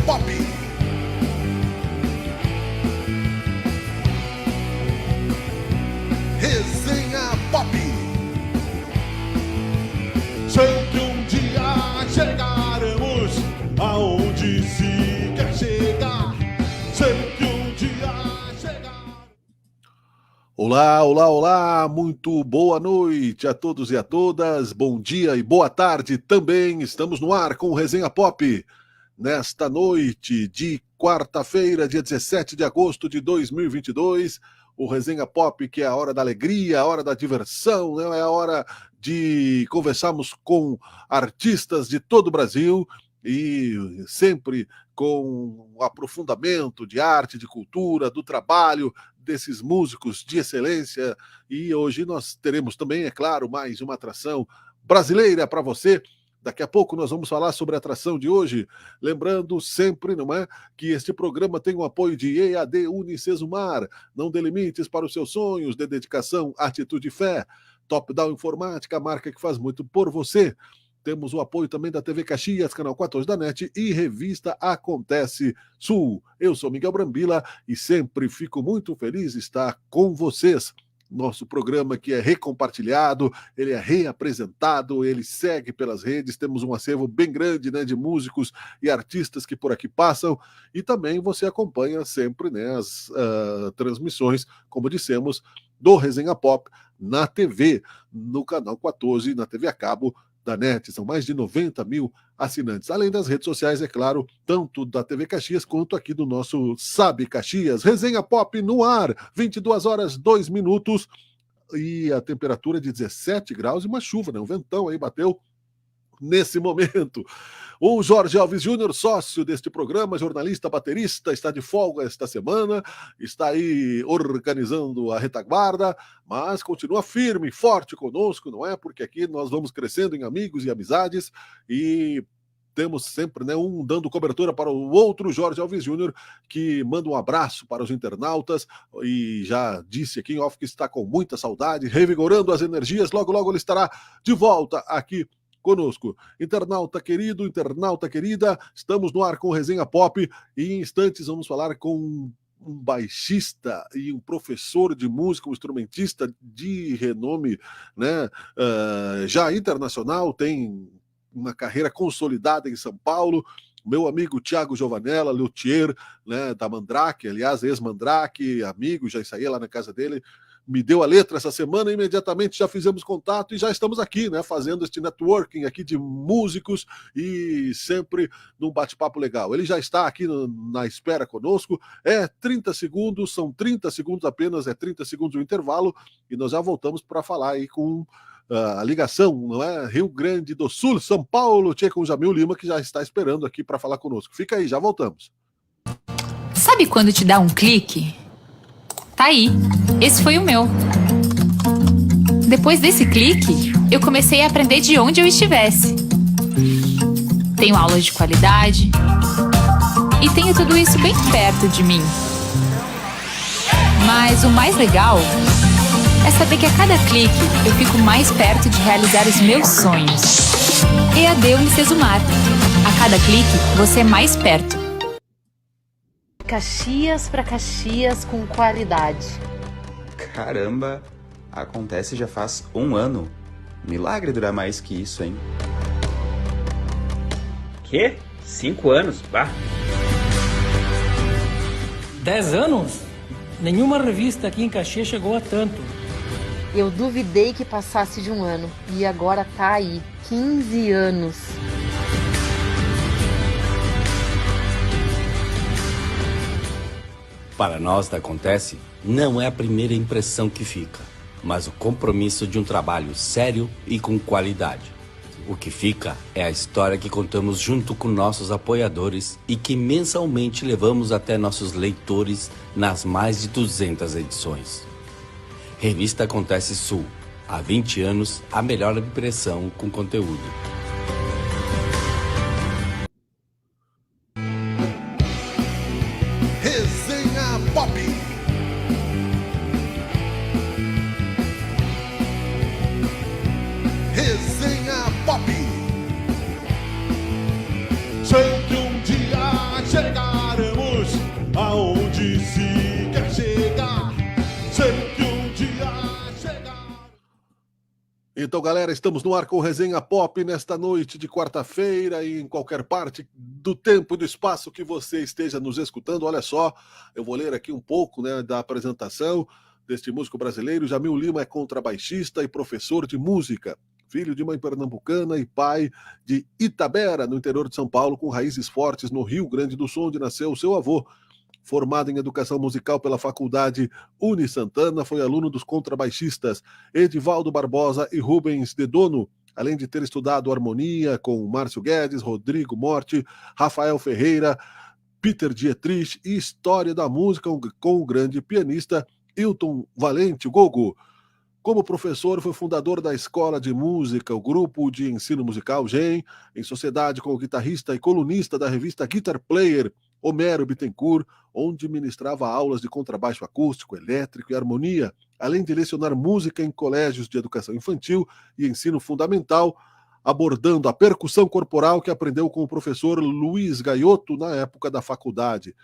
Pop. Resenha Pop. Sei que um dia chegaremos aonde se quer chegar. Sei que um dia chegar. Olá, olá, olá, muito boa noite a todos e a todas, bom dia e boa tarde também. Estamos no ar com o Resenha Pop, nesta noite de quarta-feira, dia 17 de agosto de 2022. O Resenha Pop, que é a hora da alegria, a hora da diversão, né? É a hora de conversarmos com artistas de todo o Brasil e sempre com o aprofundamento de arte, de cultura, do trabalho desses músicos de excelência. E hoje nós teremos também, é claro, mais uma atração brasileira para você. Daqui a pouco nós vamos falar sobre a atração de hoje, lembrando sempre, não é, que este programa tem o apoio de EAD Unicesumar. Não dê limites para os seus sonhos, de dedicação, atitude e fé. Top Down Informática, a marca que faz muito por você. Temos o apoio também da TV Caxias, canal 14 da NET e revista Acontece Sul. Eu sou Miguel Brambila e sempre fico muito feliz de estar com vocês. Nosso programa que é recompartilhado, ele é reapresentado, ele segue pelas redes. Temos um acervo bem grande, né, de músicos e artistas que por aqui passam. E também você acompanha sempre, né, as transmissões, como dissemos, do Resenha Pop na TV, no canal 14, na TV a cabo da NET. São mais de 90 mil assinantes, além das redes sociais, é claro, tanto da TV Caxias quanto aqui do nosso Sabe Caxias. Resenha Pop no ar, 22 horas 2 minutos e a temperatura de 17 graus e uma chuva, né? Um ventão aí bateu nesse momento. O Jorge Alves Júnior, sócio deste programa, jornalista, baterista, está de folga esta semana, está aí organizando a retaguarda, mas continua firme, forte conosco, não é? Porque aqui nós vamos crescendo em amigos e amizades e temos sempre, né, um dando cobertura para o outro, Jorge Alves Júnior, que manda um abraço para os internautas e já disse aqui em off que está com muita saudade, revigorando as energias. Logo, logo ele estará de volta aqui conosco. Internauta querido, internauta querida, estamos no ar com o Resenha Pop e em instantes vamos falar com um baixista e um professor de música, um instrumentista de renome, né, já internacional, tem uma carreira consolidada em São Paulo, meu amigo Thiago Giovanella, luthier, né, da Mandrake, aliás, ex-Mandrake, amigo, já ensaiei lá na casa dele, me deu a letra essa semana, imediatamente já fizemos contato e já estamos aqui, né, fazendo este networking aqui de músicos e sempre num bate-papo legal. Ele já está aqui na espera conosco, 30 segundos, são 30 segundos apenas, 30 segundos o intervalo e nós já voltamos para falar aí com a ligação, não é? Rio Grande do Sul, São Paulo, com o Jamil Lima, que já está esperando aqui para falar conosco. Fica aí, já voltamos. Sabe quando te dá um clique? Tá aí, esse foi o meu. Depois desse clique, eu comecei a aprender de onde eu estivesse. Tenho aulas de qualidade e tenho tudo isso bem perto de mim. Mas o mais legal é saber que a cada clique eu fico mais perto de realizar os meus sonhos. EAD Unicesumar. A cada clique, você é mais perto. Caxias para Caxias com qualidade. Caramba, Acontece já faz 1 ano. Milagre durar mais que isso, hein? Quê? 5 anos? Bah. 10 anos? Nenhuma revista aqui em Caxias chegou a tanto. Eu duvidei que passasse de 1 ano. E agora tá aí, 15 anos. Para nós da Acontece, não é a primeira impressão que fica, mas o compromisso de um trabalho sério e com qualidade. O que fica é a história que contamos junto com nossos apoiadores e que mensalmente levamos até nossos leitores nas mais de 200 edições. Revista Acontece Sul. Há 20 anos, a melhor impressão com conteúdo. Resenha Pop. Resenha Pop. Sei que um dia Então, galera, estamos no ar com Resenha Pop nesta noite de quarta-feira e em qualquer parte do tempo e do espaço que você esteja nos escutando. Olha só, eu vou ler aqui um pouco, né, da apresentação deste músico brasileiro. Jamil Lima é contrabaixista e professor de música, filho de mãe pernambucana e pai de Itabera, no interior de São Paulo, com raízes fortes no Rio Grande do Sul, onde nasceu o seu avô. Formado em educação musical pela Faculdade Uni Santana, foi aluno dos contrabaixistas Edivaldo Barbosa e Rubens de Dono, além de ter estudado harmonia com Márcio Guedes, Rodrigo Morte, Rafael Ferreira, Peter Dietrich e história da música com o grande pianista Hilton Valente, o Gogo. Como professor, foi fundador da Escola de Música, o grupo de ensino musical GEM, em sociedade com o guitarrista e colunista da revista Guitar Player, Homero Bittencourt, onde ministrava aulas de contrabaixo acústico, elétrico e harmonia, além de lecionar música em colégios de educação infantil e ensino fundamental, abordando a percussão corporal que aprendeu com o professor Luiz Gaiotto na época da faculdade.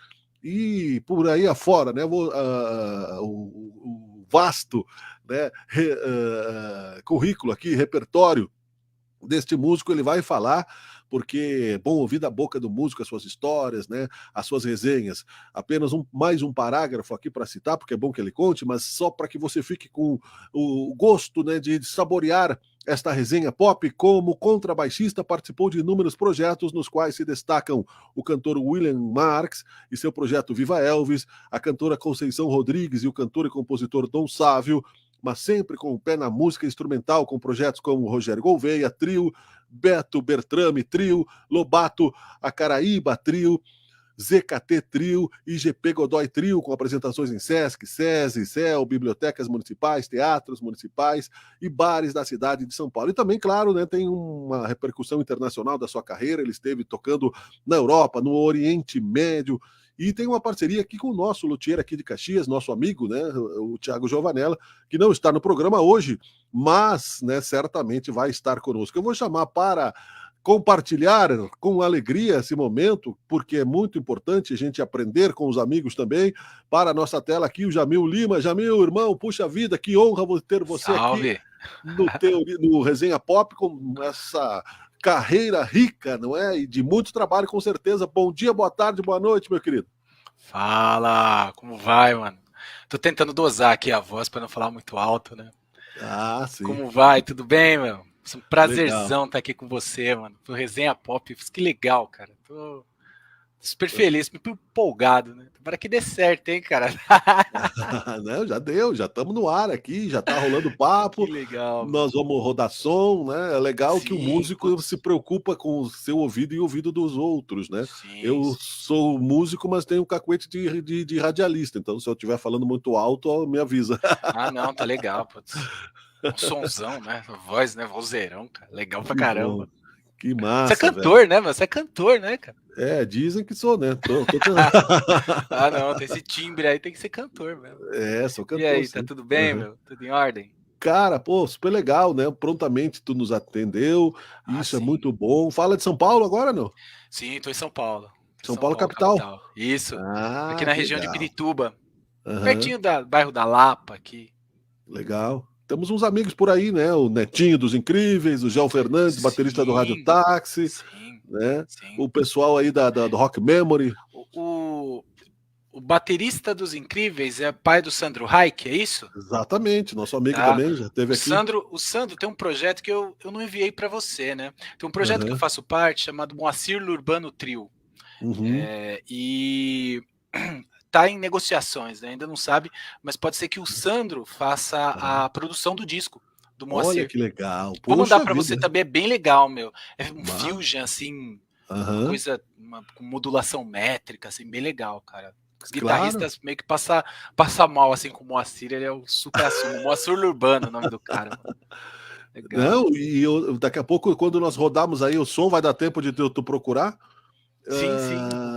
E por aí afora, né, o vasto, né, currículo aqui, repertório deste músico, ele vai falar, porque é bom ouvir da boca do músico as suas histórias, né, as suas resenhas. Apenas mais um parágrafo aqui para citar, porque é bom que ele conte, mas só para que você fique com o gosto, né, de saborear esta resenha pop. Como contrabaixista, participou de inúmeros projetos, nos quais se destacam o cantor William Marx e seu projeto Viva Elvis, a cantora Conceição Rodrigues e o cantor e compositor Dom Sávio, mas sempre com o pé na música instrumental, com projetos como Rogério Gouveia Trio, Beto Bertrame Trio, Lobato Acaraíba Trio, ZKT Trio e GP Godoy Trio, com apresentações em Sesc, SESI, CEL, bibliotecas municipais, teatros municipais e bares da cidade de São Paulo. E também, claro, né, tem uma repercussão internacional da sua carreira. Ele esteve tocando na Europa, no Oriente Médio, e tem uma parceria aqui com o nosso luthier aqui de Caxias, nosso amigo, né, o Thiago Giovanella, que não está no programa hoje, mas, né, certamente vai estar conosco. Eu vou chamar para compartilhar com alegria esse momento, porque é muito importante a gente aprender com os amigos também. Para a nossa tela aqui, o Jamil Lima. Jamil, irmão, puxa vida, que honra ter você Salve. Aqui no Resenha Pop, com essa carreira rica, não é? E de muito trabalho, com certeza. Bom dia, boa tarde, boa noite, meu querido. Fala, como vai, mano? Tô tentando dosar aqui a voz para não falar muito alto, né? Ah, sim. Como vai? Tudo bem, meu? É um prazerzão estar aqui com você, mano. Pro Resenha Pop, que legal, cara. Tô super feliz, muito empolgado, né? Tomara que dê certo, hein, cara? Não, já deu, já estamos no ar aqui, já tá rolando papo. Que legal. Nós vamos rodar som, né? É legal. Sim, que o músico se preocupa com o seu ouvido e o ouvido dos outros, né? Sim, eu sou músico, mas tenho um cacuete de radialista, então se eu estiver falando muito alto, me avisa. Ah, não, tá legal, putz. Um sonzão, né? Voz, né? Vozeirão, cara. Legal pra caramba. Bom. Que massa. Você é cantor, velho, né, mano? Você é cantor, né, cara? É, dizem que sou, né? Ah, não, tem esse timbre aí, tem que ser cantor mesmo. É, sou cantor. E aí, sim. Tá tudo bem, meu? Tudo em ordem? Cara, pô, super legal, né? Prontamente tu nos atendeu, isso sim. É muito bom. Fala de São Paulo agora, não? Sim, tô em São Paulo. São Paulo capital. Isso, aqui na região legal. de Pirituba, pertinho do bairro da Lapa aqui. Legal. Temos uns amigos por aí, né? O Netinho dos Incríveis, o João Fernandes, baterista do Rádio Táxi, né? O pessoal aí do Rock Memory. O baterista dos Incríveis é pai do Sandro Reich, é isso? Exatamente, nosso amigo também já esteve aqui. O Sandro tem um projeto que eu não enviei para você, né? Tem um projeto que eu faço parte, chamado Moacir Urbano Trio. E tá em negociações, né? Ainda não sabe, mas pode ser que o Sandro faça a produção do disco do Moacir. Olha que legal. Vou mandar para você também, é bem legal, meu. É um fusion, assim, uma coisa com modulação métrica, assim, bem legal, cara. Os guitarristas meio que passa mal, assim, com o Moacir, ele é o supra-sumo. Moacir Urbano, o nome do cara. Legal. Não, e daqui a pouco, quando nós rodarmos aí o som, vai dar tempo de tu procurar? Sim.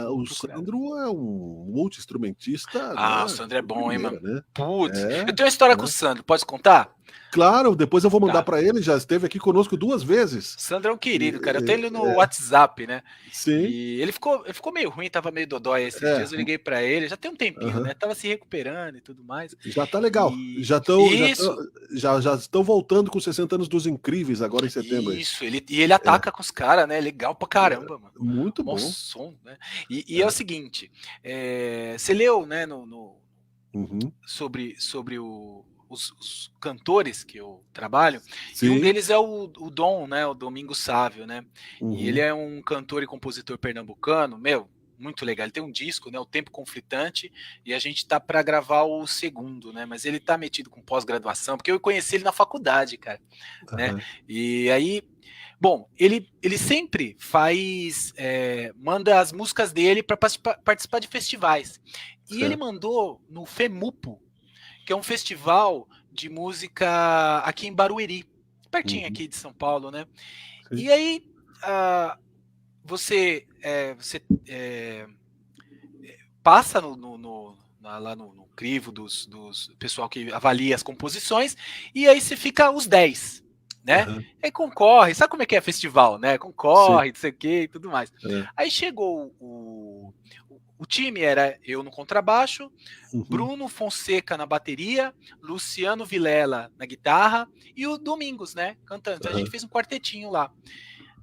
O Sandro é um multi-instrumentista. O Sandro é bom, hein, mano? Né? Putz, eu tenho uma história com o Sandro, pode contar? Claro, depois eu vou mandar para ele, já esteve aqui conosco 2 vezes. Sandro é um querido, cara. Eu tenho ele no WhatsApp, né? Sim. E ele ficou meio ruim, tava meio dodói esses dias. Eu liguei para ele, já tem um tempinho, né? Tava se recuperando e tudo mais. Já tá legal. Já estão voltando com 60 anos dos Incríveis agora em setembro. Isso, ele ataca com os caras, né? Legal pra caramba, mano. Muito bom. Som, né? E é o seguinte, você leu, né, sobre os cantores que eu trabalho, Sim. E um deles é o Dom, né, o Domingos Sávio, né? E ele é um cantor e compositor pernambucano, muito legal. Ele tem um disco, né, O Tempo Conflitante, e a gente tá para gravar o segundo, né? Mas ele tá metido com pós-graduação, porque eu conheci ele na faculdade, cara, né? E aí, bom, ele sempre manda as músicas dele para participar de festivais. E ele mandou no FEMUPO, que é um festival de música aqui em Barueri, pertinho aqui de São Paulo, né? Sim. E aí você passa lá no crivo dos pessoal que avalia as composições, e aí você fica os 10, né? Aí concorre, sabe como é que é festival, né? Concorre, não sei o que e tudo mais. Aí chegou o time, era eu no contrabaixo, Bruno Fonseca na bateria, Luciano Vilela na guitarra e o Domingos, né, cantando. Então a gente fez um quartetinho lá.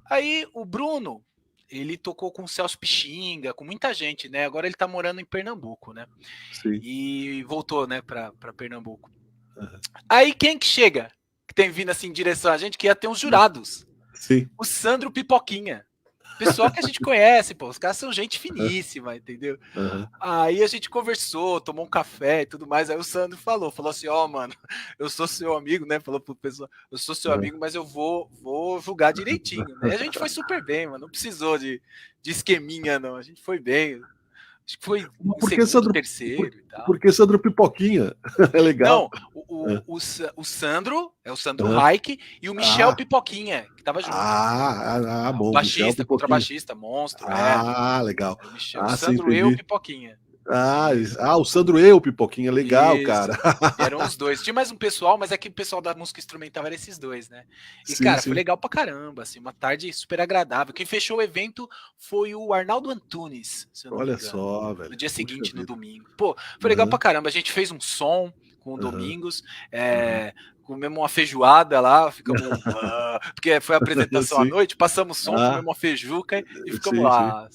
Aí o Bruno, ele tocou com o Celso Pixinga, com muita gente, né? Agora ele tá morando em Pernambuco, né? Sim. E voltou, né, pra Pernambuco. Aí quem que chega, que tem vindo assim em direção a gente, que ia ter uns jurados. Sim. O Sandro Pipoquinha. Pessoal que a gente conhece, pô, os caras são gente finíssima, entendeu? Aí a gente conversou, tomou um café e tudo mais, aí o Sandro falou assim, mano, eu sou seu amigo, né? Falou pro pessoal, eu sou seu amigo, mas eu vou julgar direitinho, né? E a gente foi super bem, mano, não precisou de esqueminha, não, a gente foi bem. Acho que foi segundo, terceiro e tal. Porque Sandro Pipoquinha é legal. Não, o Sandro é o Sandro Reich e o Michel Pipoquinha, que tava junto. Bom. Baixista, contrabaixista, monstro. Legal. O Sandro e o Pipoquinha. O Sandro e o Pipoquinha, legal, isso, cara. Eram os dois. Tinha mais um pessoal, mas é que o pessoal da música instrumental era esses dois, né? E, sim, foi legal pra caramba, assim, uma tarde super agradável. Quem fechou o evento foi o Arnaldo Antunes, se eu não me engano. Olha só, velho. No dia seguinte, no domingo. Pô, foi legal pra caramba. A gente fez um som com o Domingos, comemos uma feijoada lá, ficamos... porque foi a apresentação à noite, passamos som, comemos uma feijuca e ficamos lá.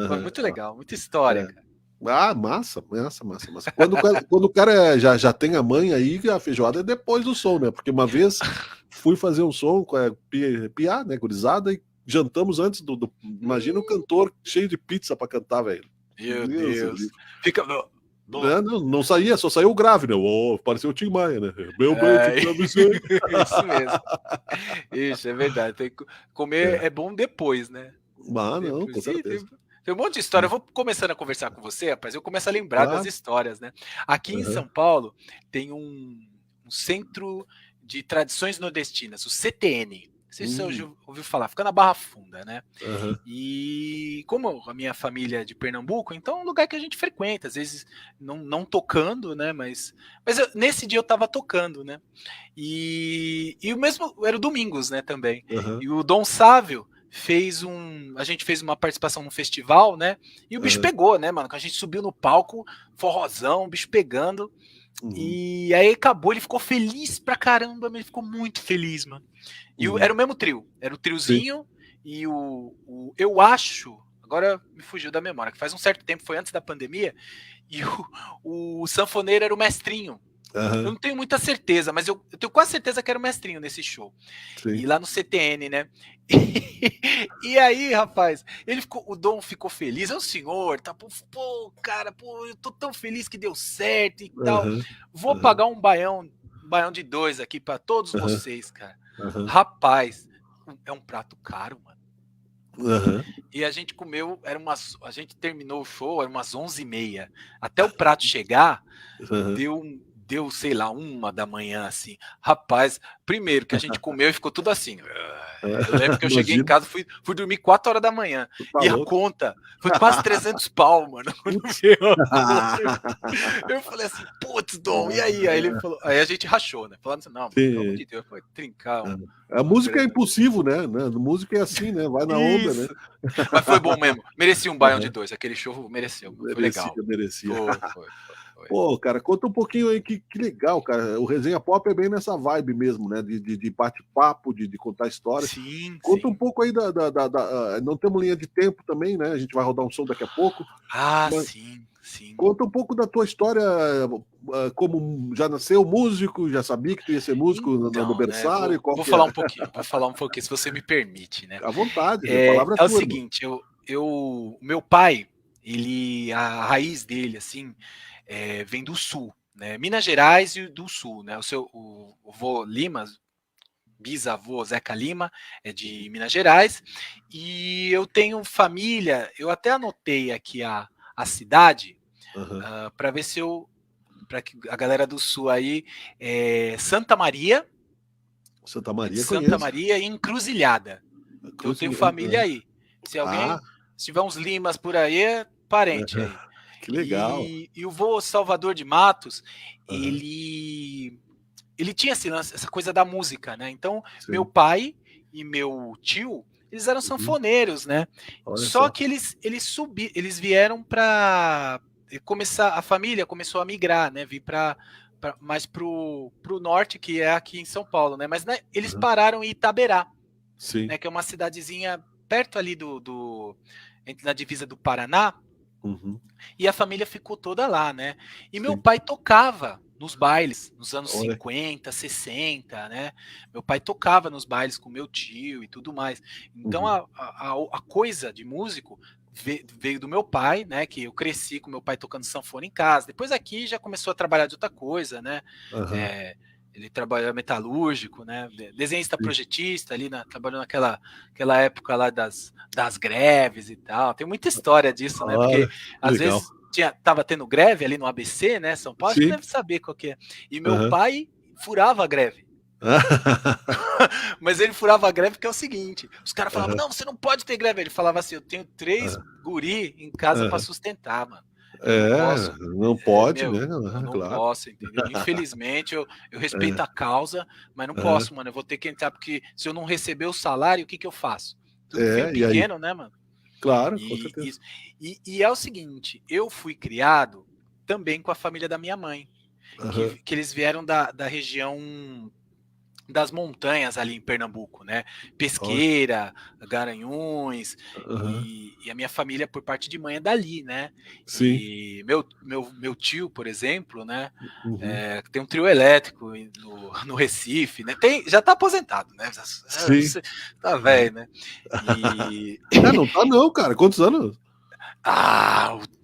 Foi muito legal, muita história, cara. Massa. Quando o cara já tem a mãe aí, a feijoada é depois do som, né? Porque uma vez fui fazer um som com a piá, né, gurizada, e jantamos antes do... Imagina o cantor cheio de pizza pra cantar, velho. Meu Deus. Fica... Não saía, só saiu o grave, né? Pareceu o Tim Maia, né? Meu bem, isso mesmo. Isso, é verdade. Tem que comer é bom depois, né? Não, com certeza. Tem um monte de história. Eu vou começando a conversar com você, rapaz. Eu começo a lembrar das histórias, né? Aqui em São Paulo tem um centro de tradições nordestinas, o CTN. Não sei se você ouviu falar, fica na Barra Funda, né? E como a minha família é de Pernambuco, então é um lugar que a gente frequenta, às vezes não tocando, né? Mas nesse dia eu tava tocando, né? E o mesmo era o Domingos, né? Também. E o Dom Sávio a gente fez uma participação no festival, né? E o bicho pegou, né, mano? A gente subiu no palco, forrozão, o bicho pegando. E aí acabou, ele ficou feliz pra caramba, ele ficou muito feliz, mano. E era o mesmo trio, era o triozinho. E eu acho, agora me fugiu da memória, que faz um certo tempo, foi antes da pandemia, e o sanfoneiro era o Mestrinho. Eu não tenho muita certeza, mas eu tenho quase certeza que era o Mestrinho nesse show. E lá no CTN, né? E aí, rapaz, o Dom ficou feliz, é o senhor, tá? Pô, cara, eu tô tão feliz que deu certo e tal. Vou pagar um baião de 2 aqui pra todos vocês, cara. Rapaz, é um prato caro, mano. E a gente comeu, a gente terminou o show, era umas 11h30. Até o prato chegar, deu, sei lá, 1 da manhã, assim. Rapaz, primeiro que a gente comeu e ficou tudo assim. Eu lembro que eu cheguei em casa, fui dormir 4 horas da manhã. Tá E a louco. conta foi quase 300 pau, mano. Eu falei assim, putz, Dom, e aí? Aí ele falou, aí a gente rachou, né? Falando assim, não, pelo amor de Deus, foi trincar. A música é impulsivo, né? A música é assim, né? Vai na onda, né? Mas foi bom mesmo. Merecia um Baião de 2. Aquele show mereceu. Foi legal. Merecia. Foi. Pô, cara, conta um pouquinho aí, que legal, cara. O Resenha Pop é bem nessa vibe mesmo, né? De bate-papo, de contar histórias. Sim. Conta um pouco aí não temos linha de tempo também, né? A gente vai rodar um som daqui a pouco. Sim. Conta um pouco da tua história, como já nasceu músico, já sabia que tu ia ser músico no berçário. Né? Vou falar um pouquinho, se você me permite, né? À vontade, a palavra é tua. É o seguinte, meu pai, a raiz dele, assim, vem do sul, né? Minas Gerais e do sul, né? O vô Lima, bisavô Zeca Lima, é de Minas Gerais, e eu tenho família, eu até anotei aqui a cidade, para ver se para que a galera do sul aí, Santa Maria e Encruzilhada. Eu tenho família aí. Se tiver uns Limas por aí, é parente aí. Que legal. E o vô Salvador de Matos, ele tinha essa coisa da música, né? Então, meu pai e meu tio, eles eram sanfoneiros, né? Só que eles vieram para começar, a família começou a migrar, né? Vir mais pro norte, que é aqui em São Paulo, né? Mas né, eles pararam em Itaberá, né? Que é uma cidadezinha perto ali na divisa do Paraná. E a família ficou toda lá, né? E meu pai tocava nos bailes, nos anos 50, 60, né? Meu pai tocava nos bailes com meu tio e tudo mais. Então a coisa de músico veio do meu pai, né? Que eu cresci com meu pai tocando sanfona em casa. Depois aqui já começou a trabalhar de outra coisa, né? Ele trabalhou metalúrgico, né? Desenhista projetista ali, trabalhou naquela época lá das greves e tal. Tem muita história disso, né? Porque às vezes tava tendo greve ali no ABC, né? São Paulo, você deve saber qual que é. E meu pai furava a greve. Mas ele furava a greve porque é o seguinte: os caras falavam, não, você não pode ter greve. Ele falava assim, eu tenho 3 guri em casa para sustentar, mano. Não pode, né? Não posso, entendeu? Infelizmente, eu respeito a causa, mas não posso, mano. Eu vou ter que entrar, porque se eu não receber o salário, o que eu faço? Tudo pequeno, né, mano? Claro, com certeza. E é o seguinte, eu fui criado também com a família da minha mãe, que eles vieram da região das montanhas ali em Pernambuco, né? Pesqueira, Garanhuns, e a minha família por parte de mãe é dali, né? Sim. E meu tio, por exemplo, né? Tem um trio elétrico no Recife, né? Já tá aposentado, né? Sim. Tá velho, né? Não tá não, cara. Quantos anos?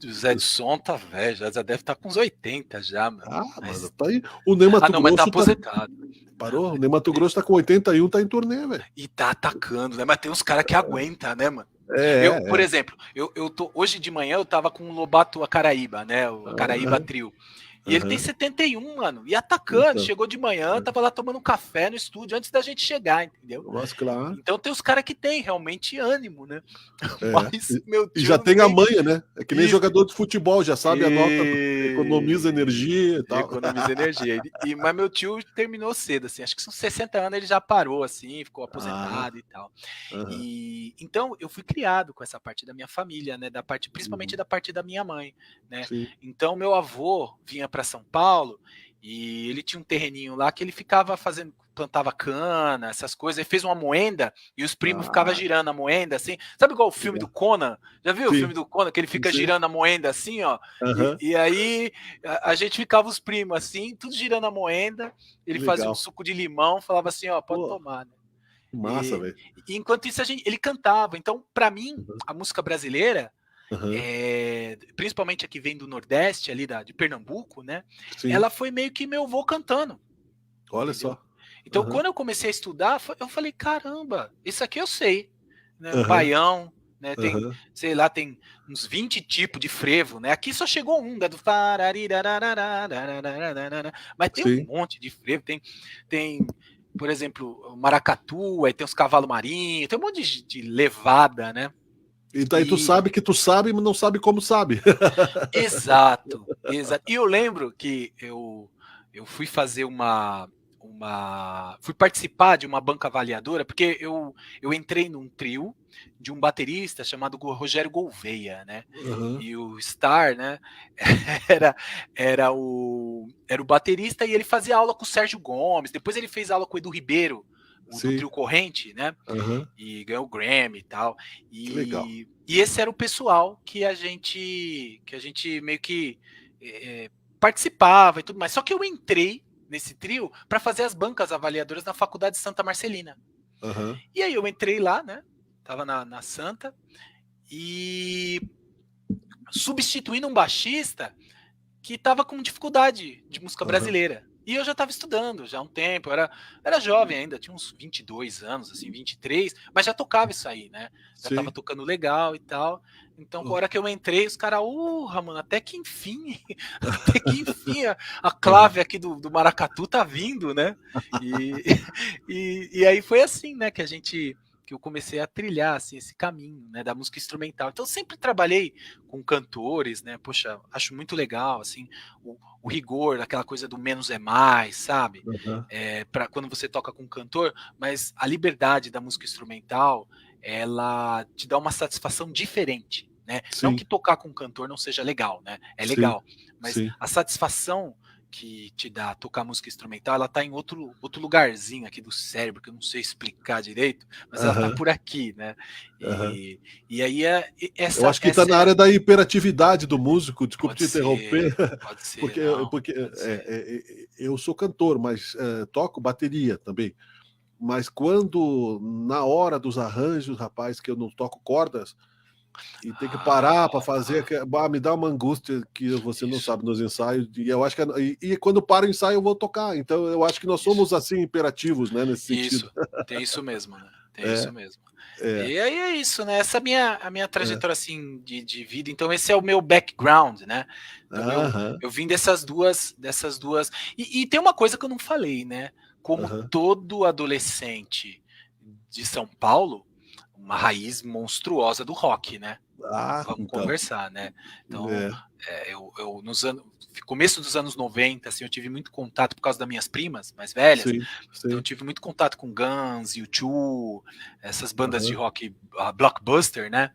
O Zé de Som tá velho, já deve estar com uns 80 já, mano. Mas tá aí. O Ney Mato Grosso mas tá aposentado. Parou? O Ney Mato Grosso tá com 81, tá em turnê, velho. E tá atacando, né? Mas tem uns caras que aguentam, né, mano? Por exemplo, eu tô, hoje de manhã eu tava com o Lobato Acaraíba, né? O Acaraíba Trio. E ele tem 71, mano. E atacando, chegou de manhã, tava lá tomando um café no estúdio antes da gente chegar, entendeu? Mas, claro. Então tem os caras que tem realmente ânimo, né? Mas meu tio e já tem a manha, né? É que nem jogador de futebol, já sabe a nota, economiza energia e tal. Economiza energia. Mas meu tio terminou cedo, assim. Acho que são 60 anos ele já parou, assim, ficou aposentado e tal. E então eu fui criado com essa parte da minha família, né? Principalmente da parte da minha mãe, né? Sim. Então meu avô vinha para São Paulo e ele tinha um terreninho lá que ele ficava plantava cana, essas coisas, ele fez uma moenda e os primos ficavam girando a moenda assim, sabe igual o filme do Conan? Já viu o filme do Conan, que ele fica girando a moenda assim, ó? E aí a gente ficava os primos assim, tudo girando a moenda, ele fazia um suco de limão, falava assim, ó, pode tomar, né? Massa, velho. E enquanto isso ele cantava, então para mim a música brasileira, principalmente a que vem do Nordeste, ali de Pernambuco, né? Sim. Ela foi meio que meu avô cantando. Olha entendeu? só. Então, quando eu comecei a estudar, eu falei, caramba, isso aqui eu sei. Né? Baião, né? Tem, sei lá, tem uns 20 tipos de frevo, né? Aqui só chegou um, do mas tem um monte de frevo, tem por exemplo, o maracatu, aí tem os cavalos marinhos, tem um monte de levada, né? E daí tu sabe que tu sabe, mas não sabe como sabe. Exato, exato. E eu lembro que eu fui fazer fui participar de uma banca avaliadora, porque eu entrei num trio de um baterista chamado Rogério Gouveia, né? Uhum. E o Star, né? Era o baterista, e ele fazia aula com o Sérgio Gomes, depois ele fez aula com o Edu Ribeiro, do Trio Corrente, né? Uhum. E ganhou o Grammy e tal. Que legal. E esse era o pessoal que a gente meio que participava e tudo mais. Só que eu entrei nesse trio para fazer as bancas avaliadoras na Faculdade Santa Marcelina. Uhum. E aí eu entrei lá, né? Tava na Santa e substituindo um baixista que tava com dificuldade de música brasileira. E eu já estava estudando já há um tempo, eu era jovem ainda, tinha uns 22 anos, assim, 23, mas já tocava isso aí, né? Já estava tocando legal e tal. Então, na hora que eu entrei, os caras, mano, até que enfim a clave aqui do maracatu tá vindo, né? E aí foi assim, né, que eu comecei a trilhar assim, esse caminho, né, da música instrumental. Então eu sempre trabalhei com cantores, né? Poxa, acho muito legal assim o rigor, aquela coisa do menos é mais, sabe? Para quando você toca com um cantor, mas a liberdade da música instrumental, ela te dá uma satisfação diferente, né? Sim. Não que tocar com um cantor não seja legal, né? É legal, mas a satisfação que te dá tocar música instrumental, ela tá em outro lugarzinho aqui do cérebro, que eu não sei explicar direito, mas ela tá por aqui, né? E aí essa... Eu acho que tá na área da hiperatividade do músico, desculpe te interromper, pode ser, porque eu sou cantor, mas toco bateria também. Mas quando, na hora dos arranjos, rapaz, que eu não toco cordas, e tem que parar para fazer, me dá uma angústia que você não sabe nos ensaios, e eu acho que e quando para o ensaio eu vou tocar, então eu acho que nós somos assim imperativos, né, nesse sentido. Tem isso mesmo, né? Tem isso mesmo. E aí é isso, né? Essa é a minha trajetória assim de vida. Então esse é o meu background, né? Então, eu vim dessas duas e tem uma coisa que eu não falei, né? Como todo adolescente de São Paulo, uma raiz monstruosa do rock, né? Vamos conversar, né? Então, eu nos começo dos anos 90, assim, eu tive muito contato por causa das minhas primas mais velhas. Então, eu tive muito contato com Guns, U2, essas bandas de rock blockbuster, né?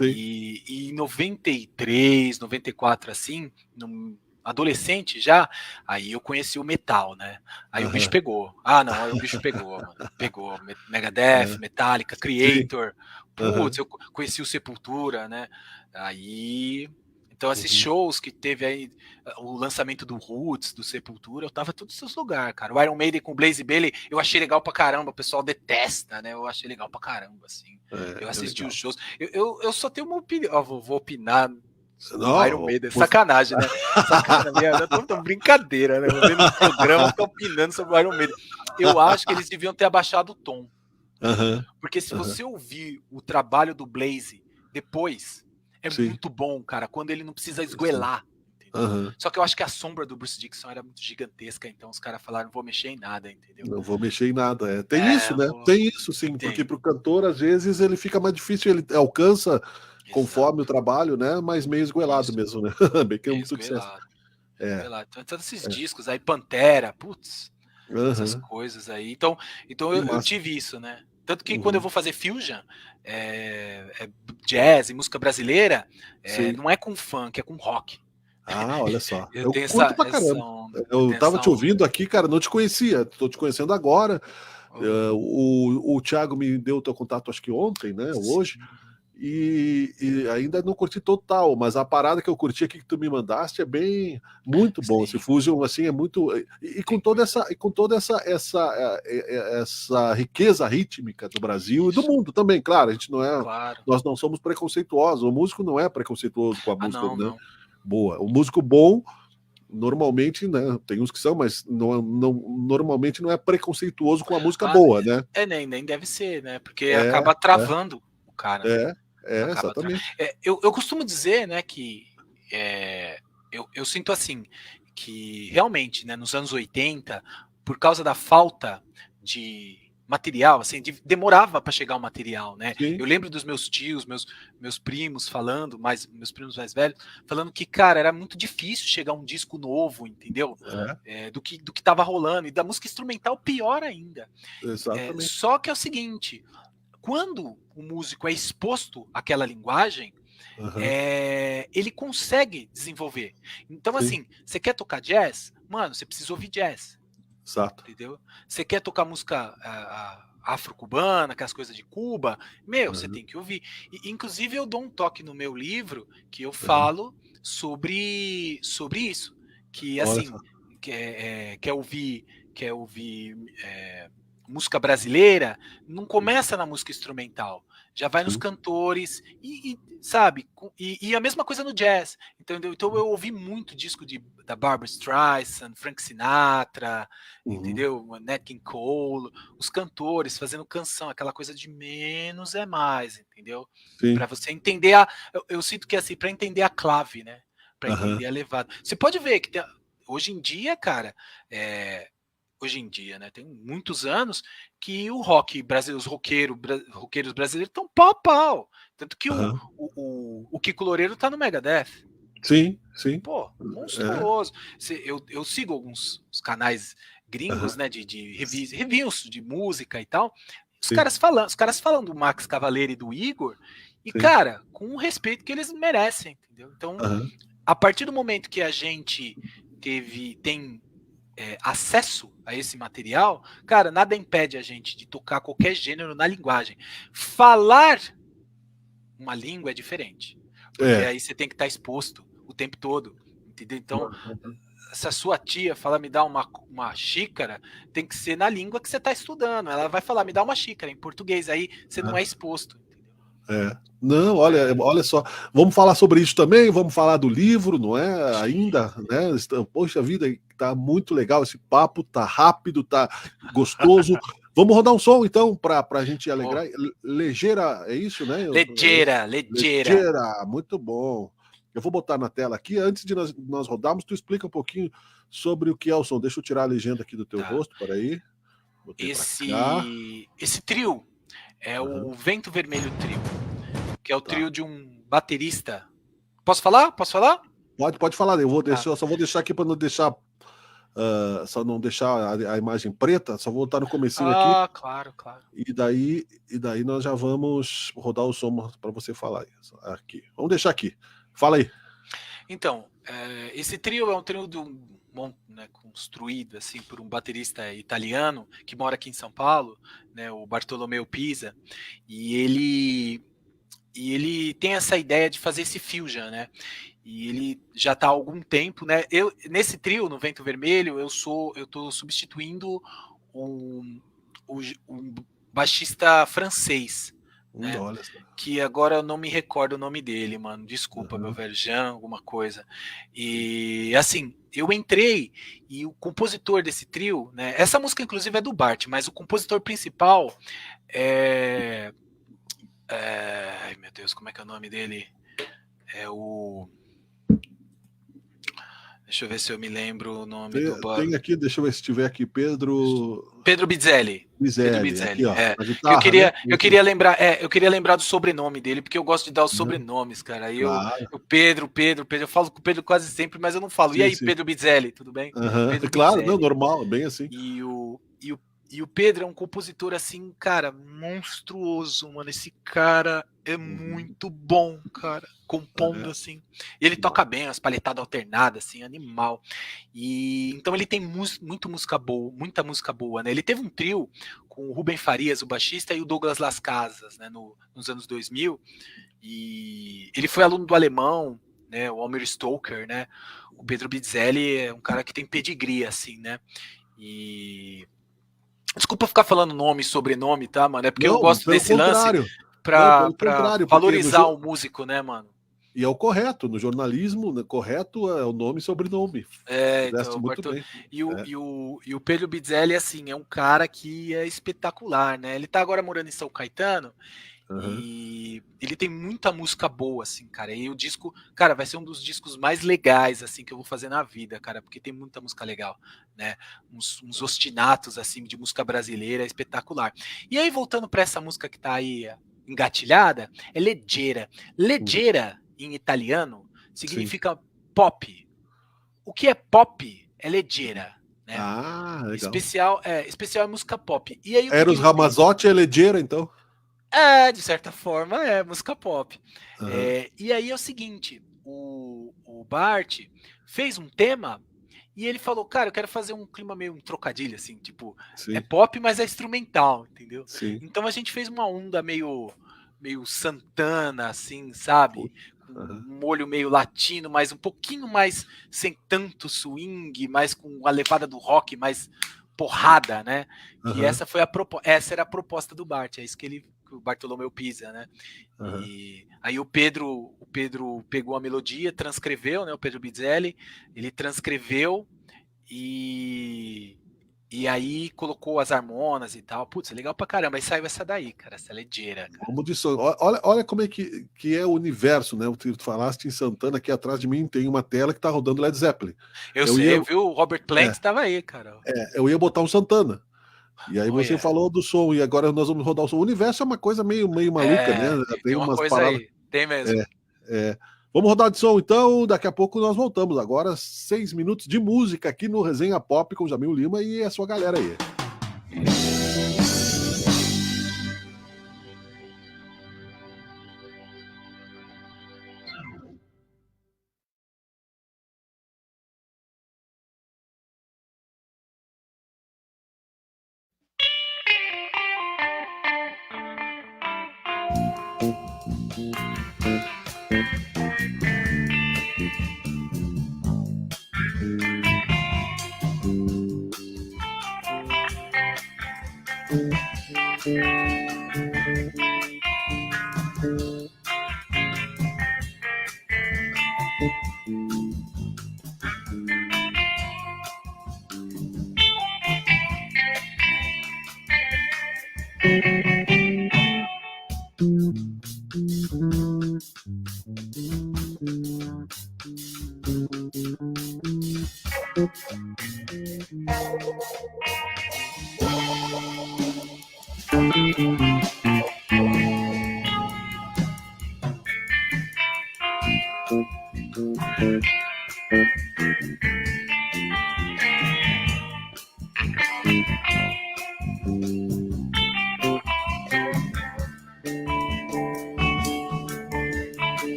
E em 93, 94, assim, adolescente já, aí eu conheci o metal, né? Aí o bicho pegou. Aí o bicho pegou, mano. Pegou Megadeth, Metallica, Creator. Putz, eu conheci o Sepultura, né? Aí, então esses shows que teve aí, o lançamento do Roots, do Sepultura, eu tava em todos os lugares, cara. O Iron Maiden com o Blaze Bailey, eu achei legal pra caramba, o pessoal detesta, né? Eu achei legal pra caramba, assim. Eu assisti os shows. Eu só tenho uma opinião, vou opinar. Não, Iron Maiden, sacanagem, né? Sacanagem, tô brincadeira, né? Eu vendo no programa, ficar opinando sobre o Iron Maiden. Eu acho que eles deviam ter abaixado o tom. Porque se você ouvir o trabalho do Blaze depois, muito bom, cara, quando ele não precisa esguelar. Só que eu acho que a sombra do Bruce Dickinson era muito gigantesca, então os caras falaram, não vou mexer em nada, entendeu? Não vou mexer em nada. Tem isso, né? Tem isso, sim, porque pro cantor, às vezes, ele fica mais difícil, ele alcança conforme o trabalho, né? Mas meio esgoelado mesmo, né? Bem que é muito sucesso. Então, todos esses discos aí, Pantera, putz, essas coisas aí. Então eu tive isso, né? Tanto que quando eu vou fazer fusion, jazz e música brasileira, não é com funk, é com rock. Olha só. Eu tenho curto pra caramba. Eu tava te ouvindo aqui, cara, não te conhecia, tô te conhecendo agora. O Thiago me deu o teu contato, acho que ontem, né? Hoje. E ainda não curti total, mas a parada que eu curti aqui que tu me mandaste é muito bom. Esse Fusion assim é muito e com toda essa riqueza rítmica do Brasil e do mundo também, claro. A gente não nós não somos preconceituosos. O músico não é preconceituoso com a música, né? Boa. O músico bom normalmente, né? Tem uns que são, mas normalmente não é preconceituoso com a música boa, né? Nem deve ser, né? Porque acaba travando o cara. Exatamente. Eu costumo dizer, né, que eu sinto assim, que realmente, né, nos anos 80, por causa da falta material, assim, demorava para chegar o material, né? Sim. Eu lembro dos meus tios, meus primos falando, meus primos mais velhos, falando que, cara, era muito difícil chegar um disco novo, entendeu? Do que tava rolando, e da música instrumental pior ainda. Exatamente. Só que é o seguinte, quando o músico é exposto àquela linguagem, ele consegue desenvolver. Então, assim, você quer tocar jazz? Mano, você precisa ouvir jazz. Exato. Entendeu? Você quer tocar música afro-cubana, aquelas coisas de Cuba, você tem que ouvir. Inclusive, eu dou um toque no meu livro que eu falo sobre isso. Que, assim, quer ouvir música brasileira, não começa na música instrumental. Já vai nos cantores, sabe? E a mesma coisa no jazz. Entendeu? Então eu ouvi muito disco da Barbra Streisand, Frank Sinatra, entendeu? Nat King Cole, os cantores fazendo canção, aquela coisa de menos é mais, entendeu? Para você entender eu sinto que assim, para entender a clave, né? Para entender a levada. Você pode ver que hoje em dia, cara, hoje em dia, né? Tem muitos anos que o rock brasileiro, os roqueiros brasileiros estão pau a pau. Tanto que o Kiko Loureiro tá no Megadeth. Sim, sim. Pô, monstruoso. Eu sigo alguns canais gringos, né? De reviews de música e tal. Os caras falam do Max Cavaleira e do Igor. E, cara, com o respeito que eles merecem, entendeu? Então, a partir do momento que a gente tem acesso a esse material, cara, nada impede a gente de tocar qualquer gênero na linguagem. Falar uma língua é diferente. Porque aí você tem que estar exposto o tempo todo, entendeu? Então, se a sua tia fala, me dá uma xícara, tem que ser na língua que você está estudando. Ela vai falar, me dá uma xícara, em português, aí você não é exposto. Não, olha só, vamos falar sobre isso também, vamos falar do livro, não é? Ainda, né? Poxa vida, tá muito legal esse papo, tá rápido, tá gostoso. Vamos rodar um som, então, pra gente alegrar. Leggera, é isso, né? Leggera. Muito bom. Eu vou botar na tela aqui, antes de nós rodarmos, tu explica um pouquinho sobre o que é o som. Deixa eu tirar a legenda aqui do teu rosto, peraí. Esse trio é o Vento Vermelho Trio, que é o trio de um baterista. Posso falar? Pode falar, eu só vou deixar aqui para não deixar só não deixar a imagem preta, só vou botar no comecinho aqui. Claro. E daí nós já vamos rodar o som para você falar aqui. Vamos deixar aqui. Fala aí. Então, esse trio é um trio construído assim por um baterista italiano que mora aqui em São Paulo, né, o Bartolomeu Pisa, e ele tem essa ideia de fazer esse fusion, né? E ele já está há algum tempo, né? Nesse trio, no Vento Vermelho, eu estou substituindo um baixista francês, né? Que agora eu não me recordo o nome dele, mano. Desculpa, meu velho, Jean, alguma coisa. E assim, eu entrei e o compositor desse trio, né? Essa música, inclusive, é do Bart, mas o compositor principal ai, meu Deus, como é que é o nome dele? Deixa eu ver se eu me lembro o nome do Bart. Tem aqui, deixa eu ver se tiver aqui, Pedro Bizzelli. Aqui, ó, guitarra, eu queria lembrar do sobrenome dele, porque eu gosto de dar os sobrenomes, cara. Aí o Pedro, eu falo com o Pedro quase sempre, mas eu não falo. E aí, Pedro Bizzelli, tudo bem? Claro, Bizzelli. Não, normal, bem assim. E o Pedro é um compositor assim, cara, monstruoso, mano. Esse cara é muito bom, cara, compondo assim. E ele toca bem, as palhetadas alternadas, assim, animal. E então ele tem muita música boa, né? Ele teve um trio com o Rubem Farias, o baixista, e o Douglas Las Casas, né, nos anos 2000. E ele foi aluno do alemão, né, o Almir Stoker, né? O Pedro Bizzelli é um cara que tem pedigree, assim, né? E desculpa ficar falando nome e sobrenome, tá, mano? É porque eu gosto desse lance pra valorizar o músico, né, mano? E é o correto, no jornalismo, né, correto é o nome e sobrenome. Então, muito bem. E o Pedro Bizzelli, assim, é um cara que é espetacular, né? Ele tá agora morando em São Caetano E ele tem muita música boa, assim, cara. E o disco, cara, vai ser um dos discos mais legais, assim, que eu vou fazer na vida, cara, porque tem muita música legal, né? Uns ostinatos, assim, de música brasileira espetacular. E aí, voltando para essa música que tá aí engatilhada, é Leggera. Leggera, em italiano, significa pop. O que é pop é Leggera. Né? Legal. Especial é música pop. E aí, Eros Ramazzotti é Leggera, então? De certa forma, é música pop. E aí é o seguinte, o Bart fez um tema e ele falou, cara, eu quero fazer um clima meio um trocadilho, assim, tipo, Sim. é pop, mas é instrumental, entendeu? Sim. Então a gente fez uma onda meio Santana, assim, sabe? Um molho meio latino, mas um pouquinho mais sem tanto swing, mais com a levada do rock, mais porrada, né? E essa era a proposta do Bart, é isso que o Bartolomeu Pisa, né? E aí o Pedro pegou a melodia, transcreveu, né? O Pedro Bizzelli, ele transcreveu e aí colocou as harmonas e tal. Putz, é legal pra caramba. Aí saiu essa daí, cara, essa Leggera. Vamos de som. Olha como é que é o universo, né? Tu falaste em Santana, aqui atrás de mim tem uma tela que tá rodando Led Zeppelin. Eu vi o Robert Plant estava aí, cara. Eu ia botar um Santana. E aí você falou do som, e agora nós vamos rodar o som. O universo é uma coisa meio maluca, né? Tem umas coisa paradas... aí, tem mesmo. Vamos rodar de som, então, daqui a pouco nós voltamos. Agora, 6 minutos de música aqui no Resenha Pop com Jamil Lima e a sua galera aí.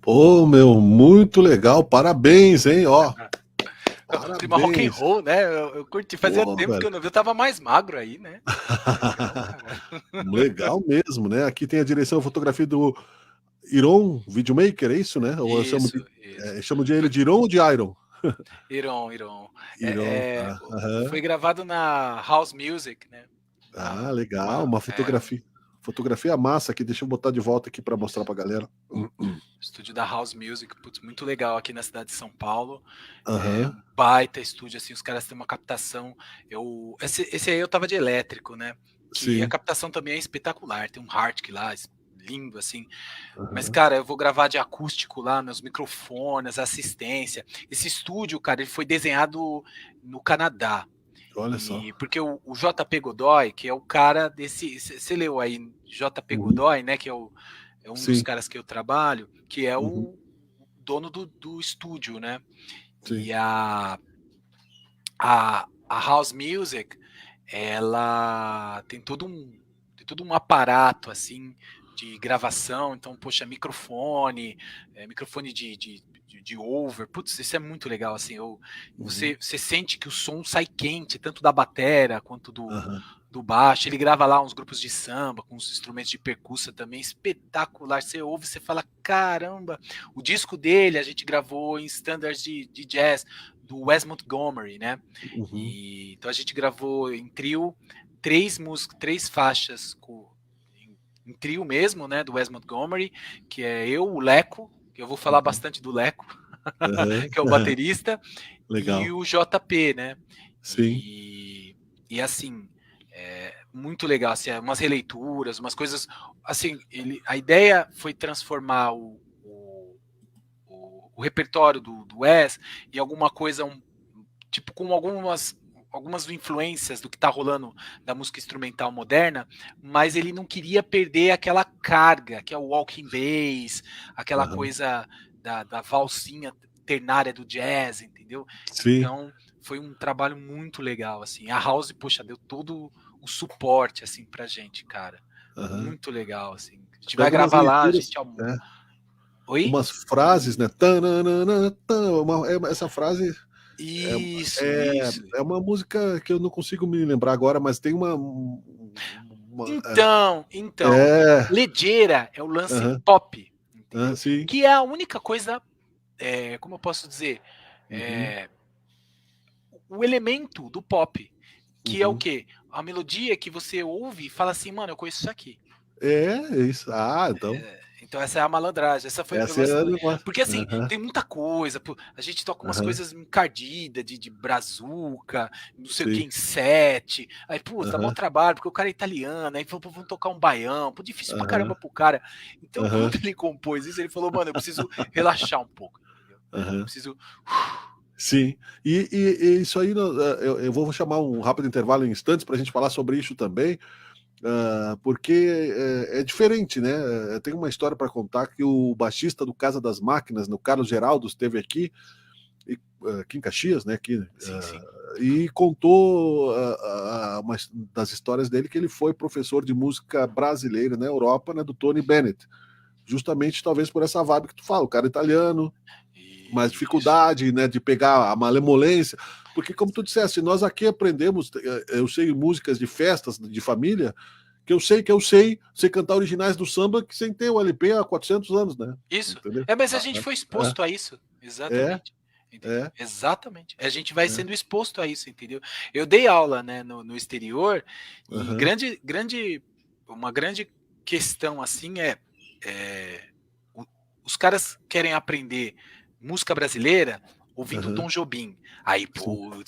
Pô, meu, muito legal, parabéns, hein, ó. O clima rock and roll, né? Eu curti, fazia tempo velho. Que eu não vi, eu tava mais magro aí, né? Legal mesmo, né? Aqui tem a direção e fotografia do Iron Videomaker, é isso, né? Ou isso, eu chamo de ele de Iron ou de Iron? Iron. Foi gravado na House Music, né? Ah, legal, uma fotografia. Fotografia massa aqui, deixa eu botar de volta aqui para mostrar pra galera. Estúdio da House Music, putz, muito legal aqui na cidade de São Paulo. Um baita estúdio, assim, os caras têm uma captação. Esse aí eu tava de elétrico, né? Que a captação também é espetacular, tem um Hartke lá, lindo, assim. Mas, cara, eu vou gravar de acústico lá, meus microfones, assistência. Esse estúdio, cara, ele foi desenhado no Canadá. Olha só. Porque o JP Godoy, que é o cara desse... Você leu aí JP Godoy, né? Que é um dos caras que eu trabalho, que é o dono do estúdio, né? Sim. E a House Music, ela tem todo um aparato, assim, de gravação. Então, poxa, microfone de over, putz, isso é muito legal, assim, você sente que o som sai quente, tanto da batera quanto do baixo. Ele grava lá uns grupos de samba, com uns instrumentos de percussa também, espetacular, você ouve, você fala, caramba, o disco dele a gente gravou em standards de jazz, do Wes Montgomery, né, então a gente gravou em trio, 3 faixas em trio mesmo, né, do Wes Montgomery, que é o Leco, que eu vou falar bastante do Leco, que é o baterista, legal. E o JP, né? Sim. E assim, muito legal, assim, umas releituras, umas coisas, assim, a ideia foi transformar o repertório do Wes em alguma coisa, tipo, com algumas influências do que tá rolando da música instrumental moderna, mas ele não queria perder aquela carga, que é o walking bass, aquela coisa da valsinha ternária do jazz, entendeu? Sim. Então, foi um trabalho muito legal, assim. A House, poxa, deu todo o suporte, assim, pra gente, cara. Muito legal, assim. A gente vai gravar lá, a gente... Oi? Umas frases, né? Essa frase... Isso. É uma música que eu não consigo me lembrar agora, mas tem uma Então, Leggera é o lance pop, sim. que é a única coisa como eu posso dizer, o elemento do pop, que é o quê? A melodia que você ouve e fala assim, mano, eu conheço isso aqui. É isso. Então. Então essa é a malandragem, essa foi a inovação. Porque assim, tem muita coisa, a gente toca umas coisas encardidas de brazuca, não sei o que, em 7, aí, dá mó trabalho, porque o cara é italiano, aí vamos tocar um baião, difícil pra caramba pro cara. Então, quando ele compôs isso, ele falou, mano, eu preciso relaxar um pouco, entendeu? Eu preciso... Sim, e isso aí, eu vou chamar um rápido intervalo em instantes para a gente falar sobre isso também, porque é diferente, né? Tem uma história para contar que o baixista do Casa das Máquinas, no Carlos Geraldo, esteve aqui em Caxias, né? Aqui, sim. E contou uma das histórias dele, que ele foi professor de música brasileira na Europa, né? Do Tony Bennett, justamente talvez por essa vibe que tu fala, o cara italiano, mais dificuldade, né, de pegar a malemolência, porque como tu disseste, nós aqui aprendemos, eu sei músicas de festas, de família, que eu sei cantar originais do samba que sem ter o LP há 400 anos, né? Isso, entendeu? Mas a gente foi exposto a isso, exatamente. Exatamente, a gente vai sendo exposto a isso, entendeu? Eu dei aula, né, no exterior, e uma grande questão, assim, os caras querem aprender música brasileira ouvindo Tom Jobim. Aí,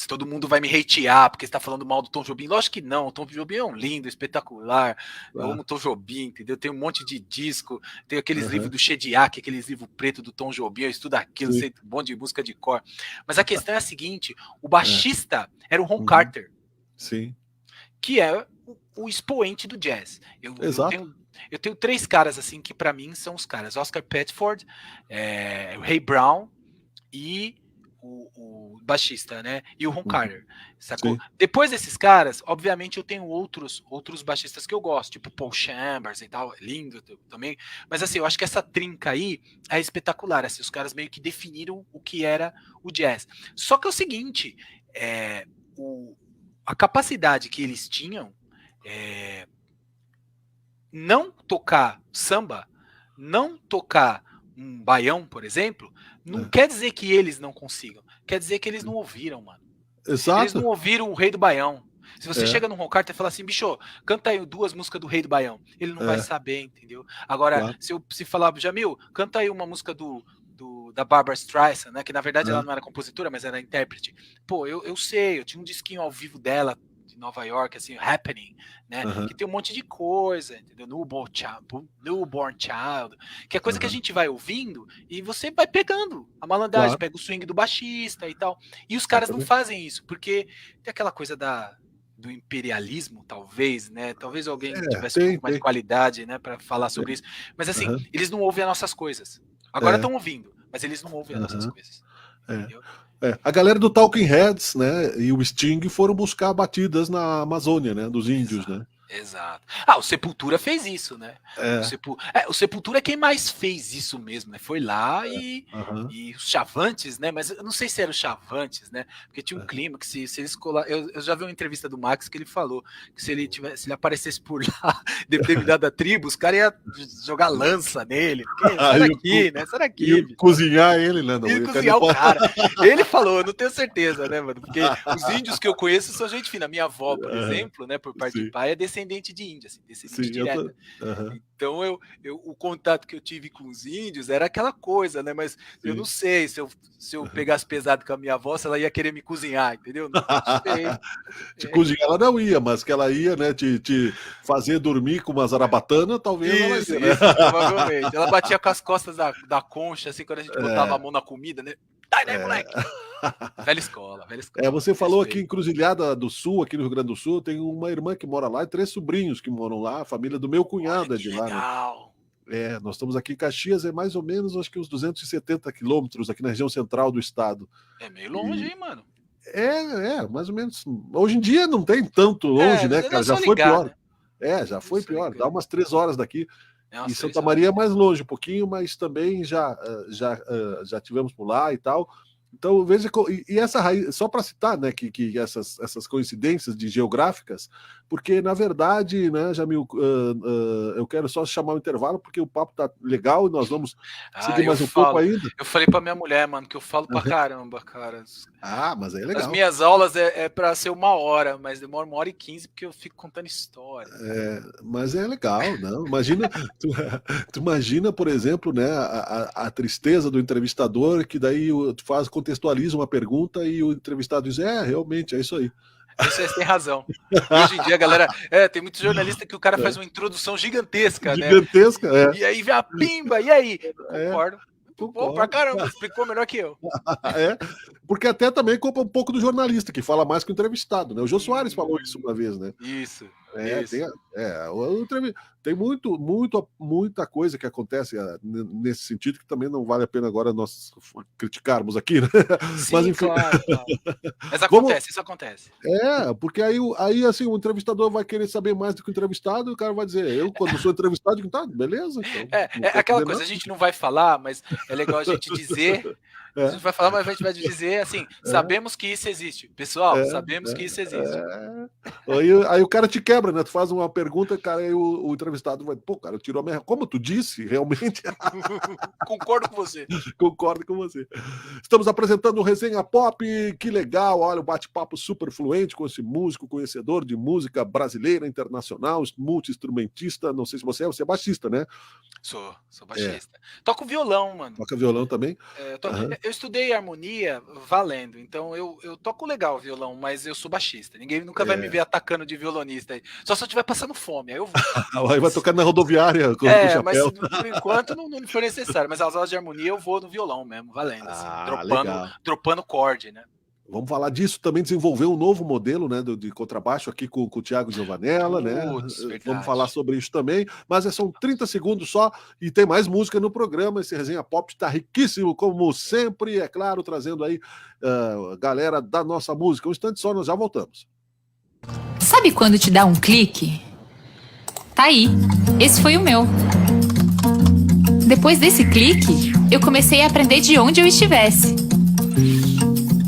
todo mundo vai me hatear porque você tá falando mal do Tom Jobim. Lógico que não, o Tom Jobim é um lindo, espetacular. Eu amo o Tom Jobim, entendeu? Tem um monte de disco, tem aqueles livros do Shediac, aqueles livros preto do Tom Jobim, eu estudo aquilo, sei um monte de música de cor. Mas a questão é a seguinte, o baixista era o Ron Carter. Sim. Que é o expoente do jazz. Eu tenho 3 caras assim que para mim são os caras: Oscar Pettiford, o Ray Brown e o baixista, né? E o Ron Carter, sacou? Depois desses caras, obviamente eu tenho outros baixistas que eu gosto, tipo Paul Chambers e tal, lindo também. Mas assim, eu acho que essa trinca aí é espetacular. Assim, os caras meio que definiram o que era o jazz. Só que é o seguinte, a capacidade que eles tinham, não tocar samba, não tocar um baião, por exemplo, não quer dizer que eles não consigam. Quer dizer que eles não ouviram, mano. Exato. Eles não ouviram o Rei do Baião. Se você chega no Ron Carter e fala assim, bicho, canta aí 2 músicas do Rei do Baião, ele não vai saber, entendeu? Agora, se falar, Jamil, canta aí uma música da Barbra Streisand, né? Que na verdade ela não era compositora, mas era intérprete. Pô, eu sei, eu tinha um disquinho ao vivo dela, de Nova York, assim, Happening, né? Que tem um monte de coisa, entendeu? Newborn Child, que é coisa que a gente vai ouvindo e você vai pegando a malandragem, pega o swing do baixista e tal. E os caras não fazem isso, porque tem aquela coisa do imperialismo, talvez, né? Talvez alguém tivesse um pouco mais de qualidade, né, para falar sobre isso. Mas assim, eles não ouvem as nossas coisas. Agora estão ouvindo, mas eles não ouvem as nossas coisas. Entendeu? A galera do Talking Heads, né, e o Sting foram buscar batidas na Amazônia, né, dos índios, né? Exato. O Sepultura fez isso, né? O Sepultura é quem mais fez isso mesmo, né? Foi lá e os Chavantes, né? Mas eu não sei se era os Chavantes, né? Porque tinha um clima que se eles colar... eu já vi uma entrevista do Max que ele falou que se ele aparecesse por lá, determinada tribo, os caras iam jogar lança nele. Sai daqui. Cozinhar ele, né? Ia cozinhar o cara. Ele falou, eu não tenho certeza, né, mano? Porque os índios que eu conheço são gente fina. Minha avó, por exemplo, né, por parte de pai, é descendente de índio, assim, descendente direta. Então, o contato que eu tive com os índios era aquela coisa, né? Mas eu não sei se eu pegasse pesado com a minha avó, se ela ia querer me cozinhar, entendeu? Não sei. Te cozinhar ela não ia, mas que ela ia, né, te fazer dormir com uma zarabatana, talvez ela ia, né? Isso, provavelmente. Ela batia com as costas da concha, assim, quando a gente botava a mão na comida, né? Daí, moleque! Velha escola. Você falou aqui em Cruzilhada do Sul, aqui no Rio Grande do Sul, tem uma irmã que mora lá e 3 sobrinhos que moram lá, a família do meu cunhado é de lá. Legal. Né? Nós estamos aqui em Caxias, é mais ou menos, acho que uns 270 quilômetros aqui na região central do estado. É meio longe, hein, mano? Mais ou menos. Hoje em dia não tem tanto longe, né, cara? Já foi pior. Né? Já foi pior. Dá umas 3 horas daqui. Em Santa Maria é mais longe um pouquinho, mas também já tivemos por lá e tal. Então, veja, e essa raiz, só para citar, né, que essas coincidências geográficas, porque, na verdade, né, Jamil, eu quero só chamar o intervalo, porque o papo tá legal e nós vamos seguir mais um pouco ainda. Eu falei pra minha mulher, mano, que eu falo pra caramba, cara. Mas aí é legal. As minhas aulas é pra ser 1 hora, mas demora 1h15 porque eu fico contando história. Mas é legal, não? Imagina, tu imagina, por exemplo, né, a tristeza do entrevistador, que daí tu contextualiza uma pergunta e o entrevistado diz, realmente, é isso aí. Você tem razão. Hoje em dia, galera, tem muito jornalista que o cara faz uma introdução gigantesca, né? E aí vem a pimba, e aí? Concordo. Pô, pra caramba, explicou melhor que eu. Porque até também culpa um pouco do jornalista, que fala mais que o entrevistado, né? O Jô Soares falou isso uma vez, né? Isso. Tem muita coisa que acontece nesse sentido, que também não vale a pena agora nós criticarmos aqui, né? Sim, mas enfim. Claro. Mas acontece, isso acontece. Porque aí assim, o entrevistador vai querer saber mais do que o entrevistado, e o cara vai dizer, eu, quando sou entrevistado, digo, tá, beleza. Então, aquela coisa, a gente não vai falar, mas é legal a gente dizer. A gente vai falar, mas a gente vai dizer assim, sabemos que isso existe. Pessoal, sabemos que isso existe. Aí o cara te quebra, né? Tu faz uma pergunta, cara, aí o entrevistado vai, pô, cara, tirou a minha... Como tu disse, realmente... Concordo com você. Concordo com você. Estamos apresentando o Resenha Pop, que legal, olha, o bate-papo super fluente com esse músico, conhecedor de música brasileira, internacional, multi-instrumentista, não sei se você é baixista, né? Sou baixista. Toco violão, mano. Toca violão também? Eu estudei harmonia valendo, então eu toco legal violão, mas eu sou baixista. Ninguém nunca vai me ver atacando de violonista aí. Só se eu estiver passando fome, aí eu vou. Aí vai tocar na rodoviária com o chapéu. Mas por enquanto não foi necessário. Mas as aulas de harmonia eu vou no violão mesmo, valendo. Assim, dropando chord, né? Vamos falar disso também, desenvolver um novo modelo, né, de contrabaixo aqui com o Thiago Giovanella, né? Vamos falar sobre isso também, mas são 30 segundos só e tem mais música no programa. Esse Resenha Pop está riquíssimo, como sempre, é claro, trazendo aí galera da nossa música. Um instante só, nós já voltamos. Sabe quando te dá um clique? Tá aí, esse foi o meu. Depois desse clique, eu comecei a aprender de onde eu estivesse.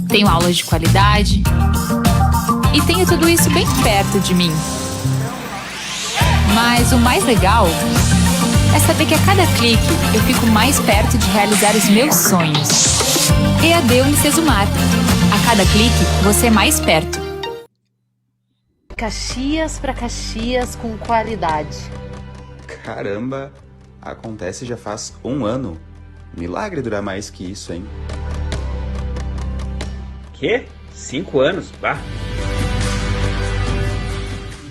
Tenho aulas de qualidade e tenho tudo isso bem perto de mim. Mas o mais legal é saber que a cada clique eu fico mais perto de realizar os meus sonhos. EAD Unicesumar. A cada clique, você é mais perto. Caxias para Caxias com qualidade. Caramba, acontece já faz 1 ano. Milagre durar mais que isso, hein? Quê? 5 anos? Bah.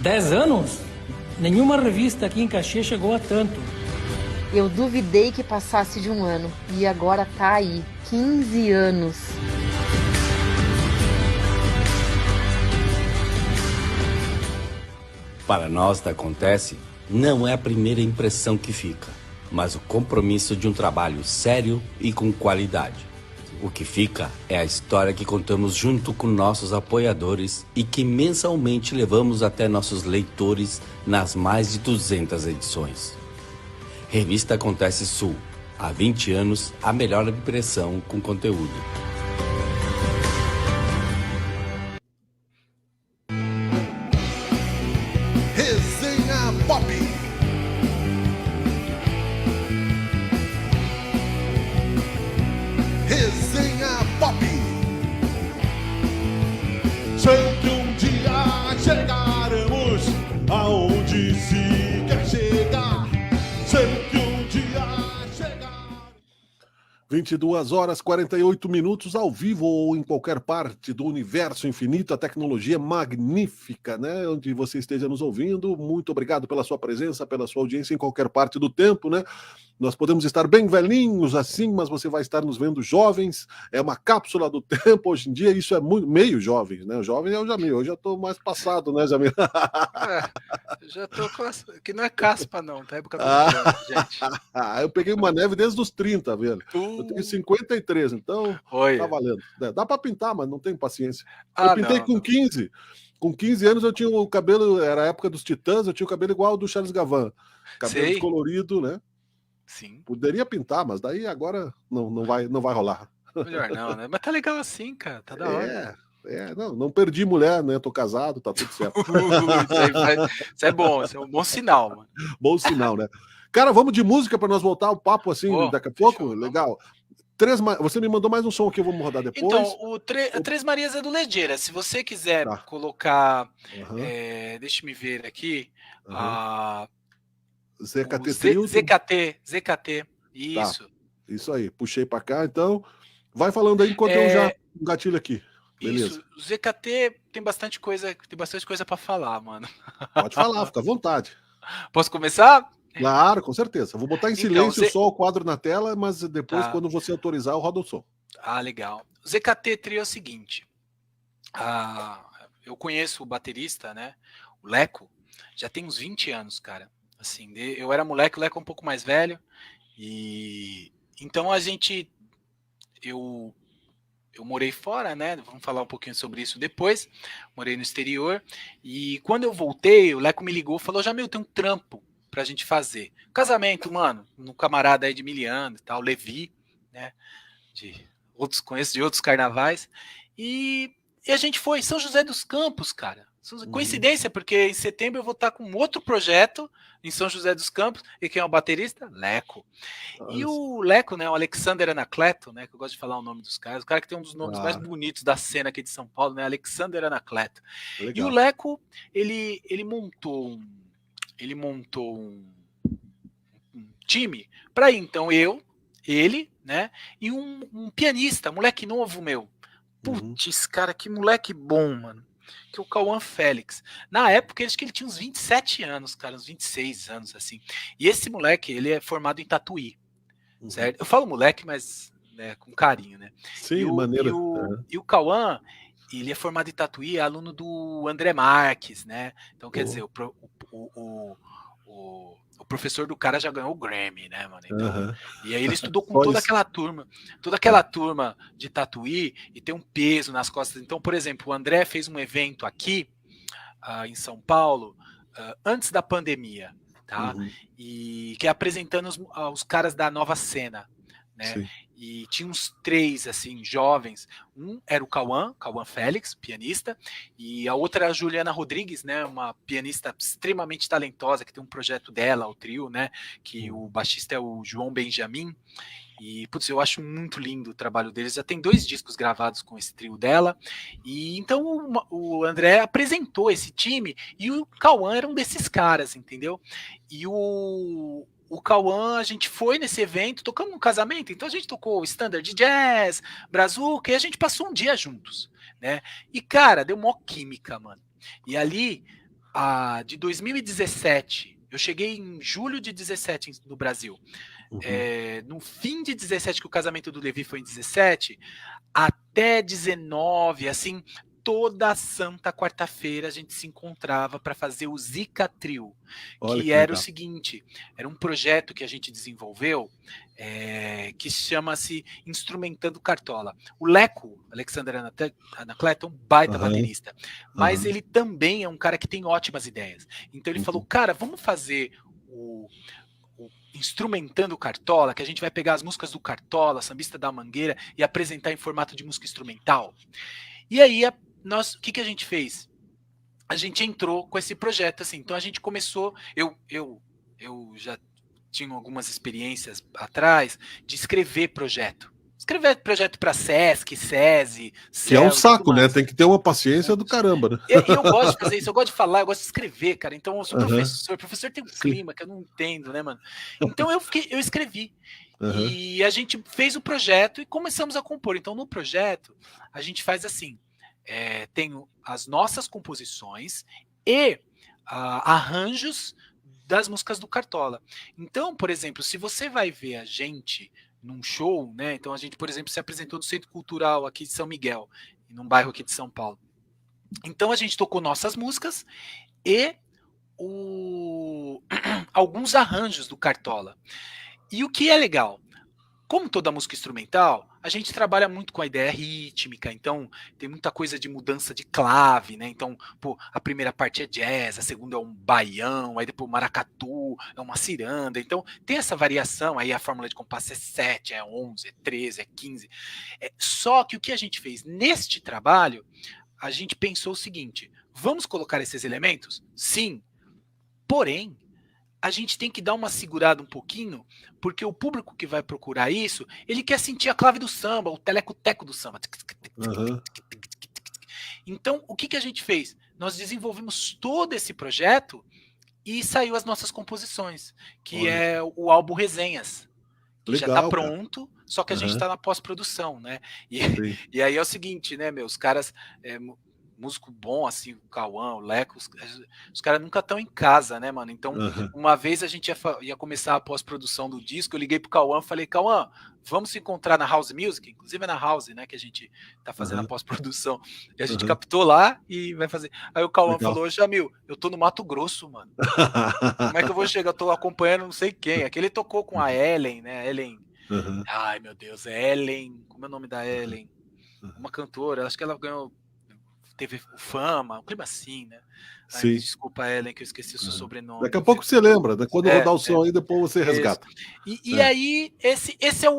10 anos? Nenhuma revista aqui em Caxias chegou a tanto. Eu duvidei que passasse de 1 ano e agora tá aí, 15 anos. Para nós da Acontece, não é a primeira impressão que fica, mas o compromisso de um trabalho sério e com qualidade. O que fica é a história que contamos junto com nossos apoiadores e que mensalmente levamos até nossos leitores nas mais de 200 edições. Revista Acontece Sul. Há 20 anos, a melhor impressão com conteúdo. Resenha Pop. Resenha Pop. Sei que um dia chegaremos aonde se quer chegar. Sei que um dia chegar. 22h48 ao vivo ou em qualquer parte do universo infinito, a tecnologia magnífica, né? Onde você esteja nos ouvindo, muito obrigado pela sua presença, pela sua audiência em qualquer parte do tempo, né? Nós podemos estar bem velhinhos assim, mas você vai estar nos vendo jovens, é uma cápsula do tempo, hoje em dia isso é muito, meio jovens, né? O jovem é o Jamil, eu já estou mais passado, né, Jamil? Eu já tô com que não é caspa não, tá? Época do gente. Eu peguei uma neve desde os 30, velho. Eu tenho 53, então tá valendo. Dá para pintar, mas não tenho paciência. Eu pintei com 15. Com 15 anos eu tinha o cabelo, era a época dos Titãs, eu tinha o cabelo igual ao do Charles Gavin. Cabelo descolorido, né? Sim. Poderia pintar, mas daí agora não vai rolar. Melhor não, né? Mas tá legal assim, cara. Tá da hora. Não perdi mulher, né? Tô casado, tá tudo certo. Isso é bom, isso é um bom sinal, mano. Bom sinal, né? Cara, vamos de música para nós voltar o papo assim daqui a pouco? Legal. Você me mandou mais um som aqui, vamos rodar depois. Então, o Três Marias é do Legeira. Se você quiser colocar. Deixa eu me ver aqui. ZKT Trio. ZKT. Isso. Tá. Isso aí. Puxei para cá, então. Vai falando aí enquanto eu já gatilho aqui. Beleza. Isso. O ZKT tem bastante coisa para falar, mano. Pode falar, fica à vontade. Posso começar? Claro, com certeza. Vou botar em silêncio só o quadro na tela, mas depois, quando você autorizar, eu rodo o som. Legal. O ZKT Trio é o seguinte. Eu conheço o baterista, né? O Leco, já tem uns 20 anos, cara. Assim, eu era moleque, o Leco é um pouco mais velho. E então eu morei fora, né? Vamos falar um pouquinho sobre isso depois. Morei no exterior. E quando eu voltei, o Leco me ligou e falou: Jamil, tem um trampo pra gente fazer. Casamento, mano, um camarada aí de Miliano e tal, Levi, né? Conheço de outros carnavais. E a gente foi São José dos Campos, cara. Coincidência, porque em setembro eu vou estar com outro projeto em São José dos Campos. E quem é o baterista? Leco. E o Leco, né, o Alexander Anacleto, né, que eu gosto de falar o nome dos caras, o cara que tem um dos nomes mais bonitos da cena aqui de São Paulo, né, Alexander Anacleto. Legal. E o Leco, ele montou um time para ir, então ele, né, e um pianista, moleque novo meu. Putz, cara, que moleque bom, mano. Que é o Cauã Félix. Na época, acho que ele tinha uns 27 anos, cara, uns 26 anos, assim. E esse moleque, ele é formado em Tatuí, certo? Eu falo moleque, mas com carinho, né? Sim, maneiro. E o Cauã, ele é formado em Tatuí, é aluno do André Marques, né? Então, quer dizer, o professor do cara já ganhou o Grammy, né, mano? Então, e aí ele estudou com toda aquela turma de Tatuí e tem um peso nas costas. Então, por exemplo, o André fez um evento aqui em São Paulo antes da pandemia, tá? E que é apresentando os caras da nova cena, né? Sim. E tinha uns 3, assim, jovens. Um era o Cauã Félix, pianista, e a outra era a Juliana Rodrigues, né, uma pianista extremamente talentosa, que tem um projeto dela, o trio, né, que o baixista é o João Benjamin, e, putz, eu acho muito lindo o trabalho deles, já tem 2 discos gravados com esse trio dela, e então o André apresentou esse time, e o Cauã era um desses caras, entendeu? E o Cauã, a gente foi nesse evento, tocamos um casamento, então a gente tocou standard jazz, brazuca, e a gente passou um dia juntos, né? E, cara, deu mó química, mano. E ali, de 2017, eu cheguei em julho de 17 no Brasil. No fim de 17, que o casamento do Levi foi em 17, até 19, assim, toda santa quarta-feira a gente se encontrava para fazer o Zica Trio, que era o seguinte, era um projeto que a gente desenvolveu que chama-se Instrumentando Cartola. O Leco, Alexander Anacleto, é um baita baterista, mas ele também é um cara que tem ótimas ideias. Então ele falou, cara, vamos fazer o Instrumentando Cartola, que a gente vai pegar as músicas do Cartola, Sambista da Mangueira, e apresentar em formato de música instrumental. E aí, o que a gente fez? A gente entrou com esse projeto, assim, então a gente começou, eu já tinha algumas experiências atrás de escrever projeto para Sesc, SESI, que é um saco, né? Tem que ter uma paciência do caramba, né? Eu gosto de fazer isso, eu gosto de falar, eu gosto de escrever, cara. Então eu sou professor tem um clima que eu não entendo, né, mano? Então eu escrevi. E a gente fez o projeto e começamos a compor. Então no projeto a gente faz assim, tem as nossas composições e arranjos das músicas do Cartola. Então, por exemplo, se você vai ver a gente num show, né? Então a gente, por exemplo, se apresentou no Centro Cultural aqui de São Miguel, num bairro aqui de São Paulo. Então a gente tocou nossas músicas e alguns arranjos do Cartola. E o que é legal? como toda música instrumental, a gente trabalha muito com a ideia rítmica, então tem muita coisa de mudança de clave, né? Então, pô, a primeira parte é jazz, a segunda é um baião, aí depois o maracatu, é uma ciranda. Então, tem essa variação, aí a fórmula de compasso é 7, é 11, é 13, é 15. Só que o que a gente fez neste trabalho, a gente pensou o seguinte: vamos colocar esses elementos? Sim. Porém, a gente tem que dar uma segurada um pouquinho, porque o público que vai procurar isso, ele quer sentir a clave do samba, o teleco-teco do samba. Uhum. Então, o que a gente fez? Nós desenvolvemos todo esse projeto e saiu as nossas composições, que Olha. é o álbum Resenhas, que Legal, já está cara. pronto, só que a gente está na pós-produção, né? E aí é o seguinte, né, meus caras... músico bom, assim, o Cauã, o Leco, os caras nunca estão em casa, né, mano? Então, uma vez a gente ia começar a pós-produção do disco, eu liguei pro Cauã, falei, Cauã, vamos se encontrar na House Music, inclusive é na House, né, que a gente tá fazendo a pós-produção, e a gente captou lá e vai fazer. Aí o Cauã falou, Jamil, eu tô no Mato Grosso, mano. Como é que eu vou chegar? Eu tô acompanhando não sei quem. Aqui ele tocou com a Ellen, né, Ellen, ai meu Deus, Ellen, como é o nome da Ellen? Uma cantora, acho que ela ganhou, teve fama, um clima assim, né? Ai, desculpa, Ellen, que eu esqueci o seu sobrenome. Daqui a pouco você lembra, quando rodar o som aí, depois você resgata. E aí, esse é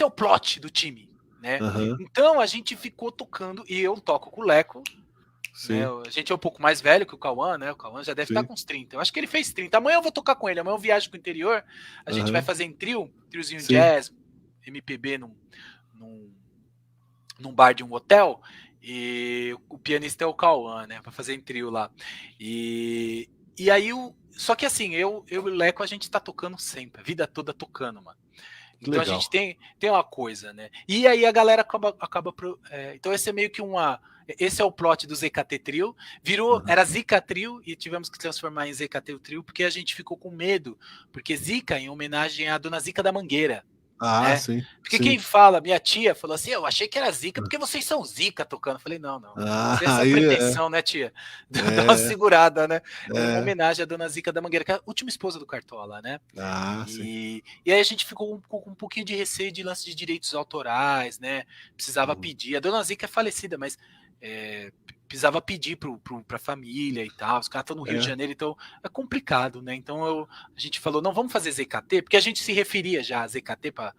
o plot do time, né? Então, a gente ficou tocando, e eu toco com o Leco, né? A gente é um pouco mais velho que o Cauã, né? O Cauã já deve estar com uns 30. Eu acho que ele fez 30. Amanhã eu vou tocar com ele, amanhã eu viajo pro interior, a gente vai fazer em triozinho jazz, MPB num bar de um hotel, e o pianista é o Cauã, né? Pra fazer em trio lá. E aí, só que assim, eu e o Leco, a gente tá tocando sempre, a vida toda tocando, mano. Então a gente tem uma coisa, né? E aí a galera acaba então esse é meio que esse é o plot do ZKT Trio. Era Zika Trio e tivemos que transformar em ZKT Trio porque a gente ficou com medo, porque Zika em homenagem à Dona Zica da Mangueira. Né? Sim. Porque quem fala, minha tia falou assim, eu achei que era Zica porque vocês são Zica tocando. Eu falei, não. Essa pretensão, né, tia? Dá uma segurada, né? Uma homenagem à Dona Zica da Mangueira, que é a última esposa do Cartola, né? E aí a gente ficou com um pouquinho de receio de lance de direitos autorais, né? Precisava pedir. A Dona Zica é falecida, mas precisava pedir pra família e tal. Os caras estão no Rio de Janeiro, então é complicado, né? Então a gente falou, não, vamos fazer ZKT, porque a gente se referia já a ZKT para,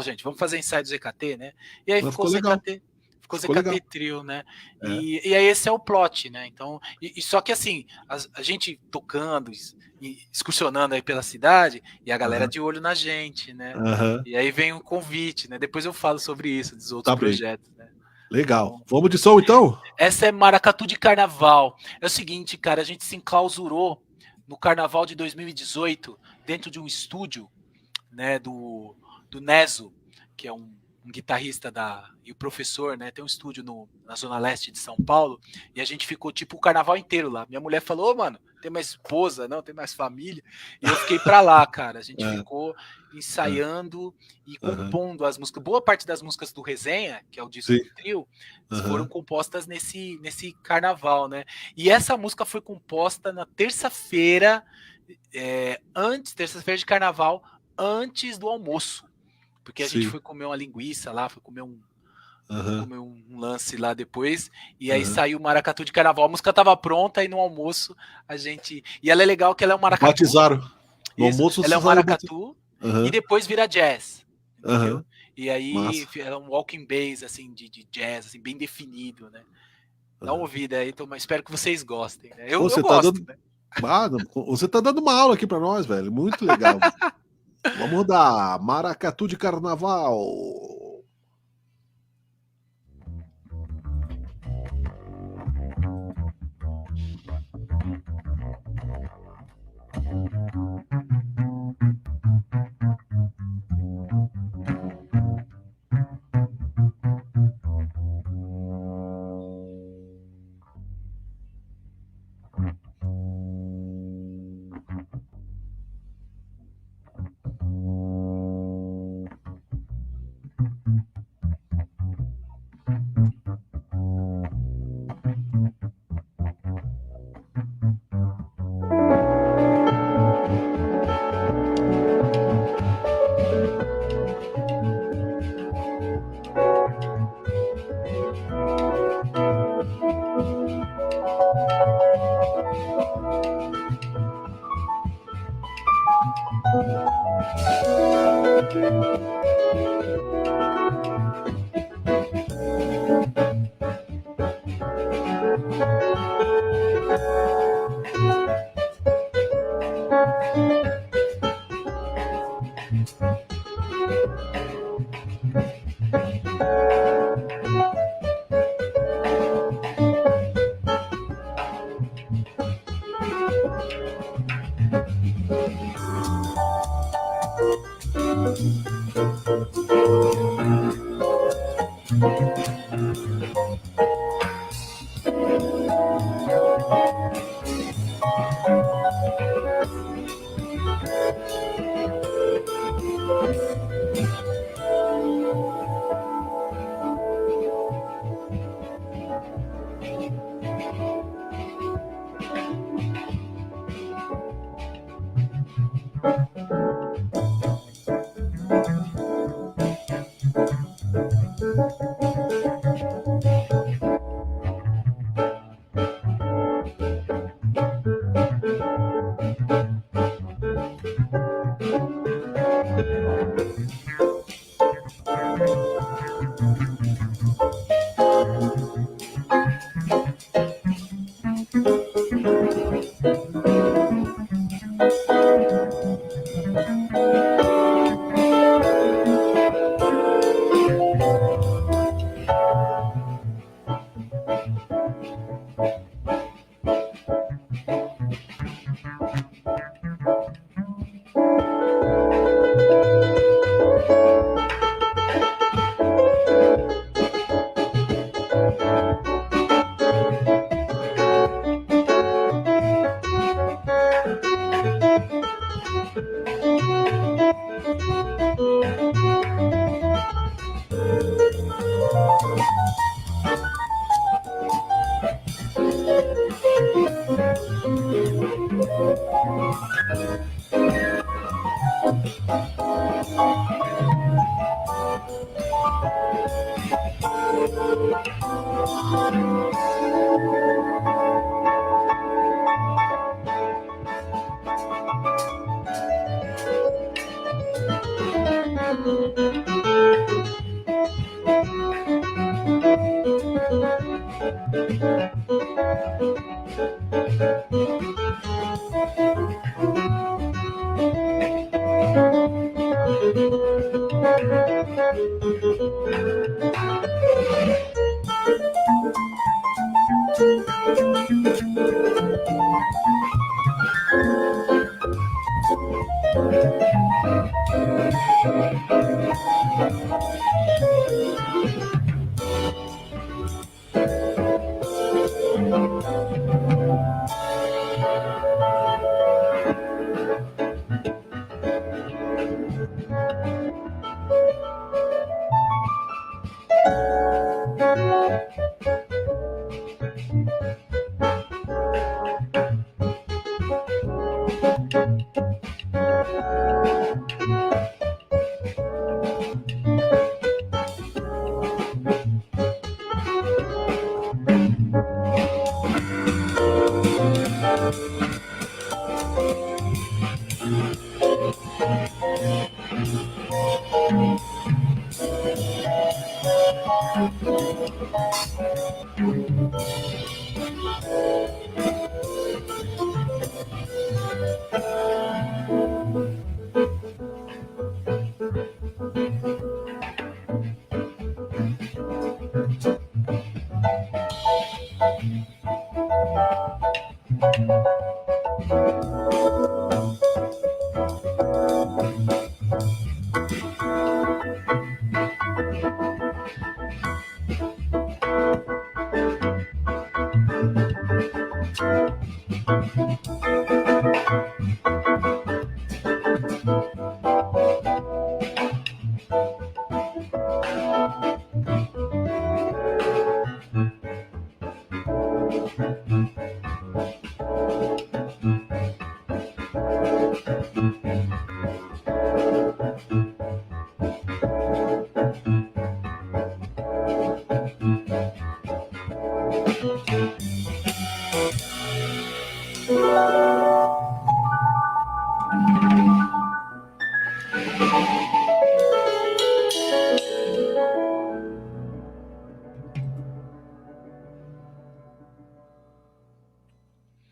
gente, vamos fazer ensaio do ZKT, né? E aí ficou ZKT. Ficou ZKT legal. Trio, né? E aí esse é o plot, né? Então, só que assim, a gente tocando e excursionando aí pela cidade, e a galera de olho na gente, né? E aí vem um convite, né? Depois eu falo sobre isso, dos outros projetos, né? Legal. Vamos de som, então? Essa é Maracatu de Carnaval. É o seguinte, cara, a gente se enclausurou no Carnaval de 2018 dentro de um estúdio, né, do Neso, que é um guitarrista e o professor, né, tem um estúdio na Zona Leste de São Paulo, e a gente ficou tipo o carnaval inteiro lá. Minha mulher falou, mano, tem mais esposa, não, tem mais família, e eu fiquei pra lá, cara. A gente ficou ensaiando e compondo as músicas. Boa parte das músicas do Resenha, que é o disco do trio, foram compostas nesse carnaval, né? E essa música foi composta na terça-feira, terça-feira de carnaval, antes do almoço. Porque a gente foi comer uma linguiça lá, foi comer um lance lá depois, e aí saiu o Maracatu de Carnaval. A música tava pronta e no almoço a gente... E ela é legal que ela é um maracatu. Batizaram. No almoço ela é um maracatu e depois vira jazz. Entendeu? E aí ela é um walking bass, assim, de jazz, assim, bem definido, né? Dá uma ouvida aí, então, espero que vocês gostem. Né? Eu gosto, né? Você tá dando uma aula aqui pra nós, velho. Muito legal. Vamos dar Maracatu de Carnaval.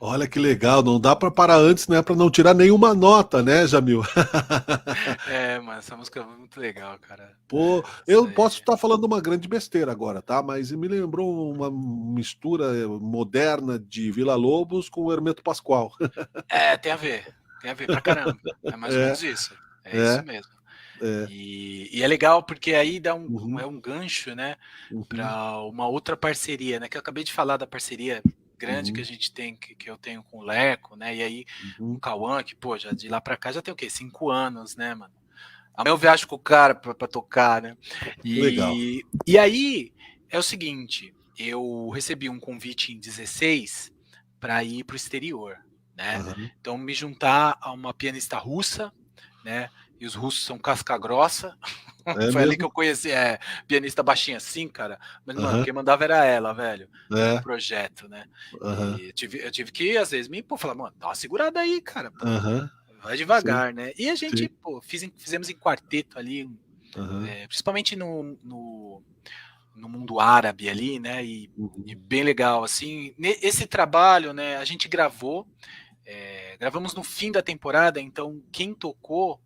Olha que legal, não dá para parar antes, né? Para não tirar nenhuma nota, né, Jamil? Mano, essa música é muito legal, cara. Pô, eu posso estar falando uma grande besteira agora, tá? Mas me lembrou uma mistura moderna de Vila Lobos com o Hermeto Pascoal. Tem a ver pra caramba. É mais ou menos isso. Isso mesmo. E é legal porque aí dá um gancho, né, para uma outra parceria, né? Que eu acabei de falar da parceria grande que a gente tem, que eu tenho com o Leco, né? E aí com o Cauã, que, pô, já de lá pra cá já tem o quê? 5 anos, né, mano? Amanhã eu viajo com o cara pra tocar, né? Legal. E aí é o seguinte, eu recebi um convite em 16 para ir pro exterior. né? Então me juntar a uma pianista russa, né? E os russos são casca grossa. Foi ali que eu conheci, pianista baixinha assim, cara. Mas, mano, quem mandava era ela, velho. No projeto, né? E eu tive que, às vezes, falar, mano, dá uma segurada aí, cara. Pô, vai devagar, né? E a gente, fizemos em quarteto ali, principalmente no mundo árabe ali, né? E bem legal, assim. Esse trabalho, né? A gente gravamos no fim da temporada, então quem tocou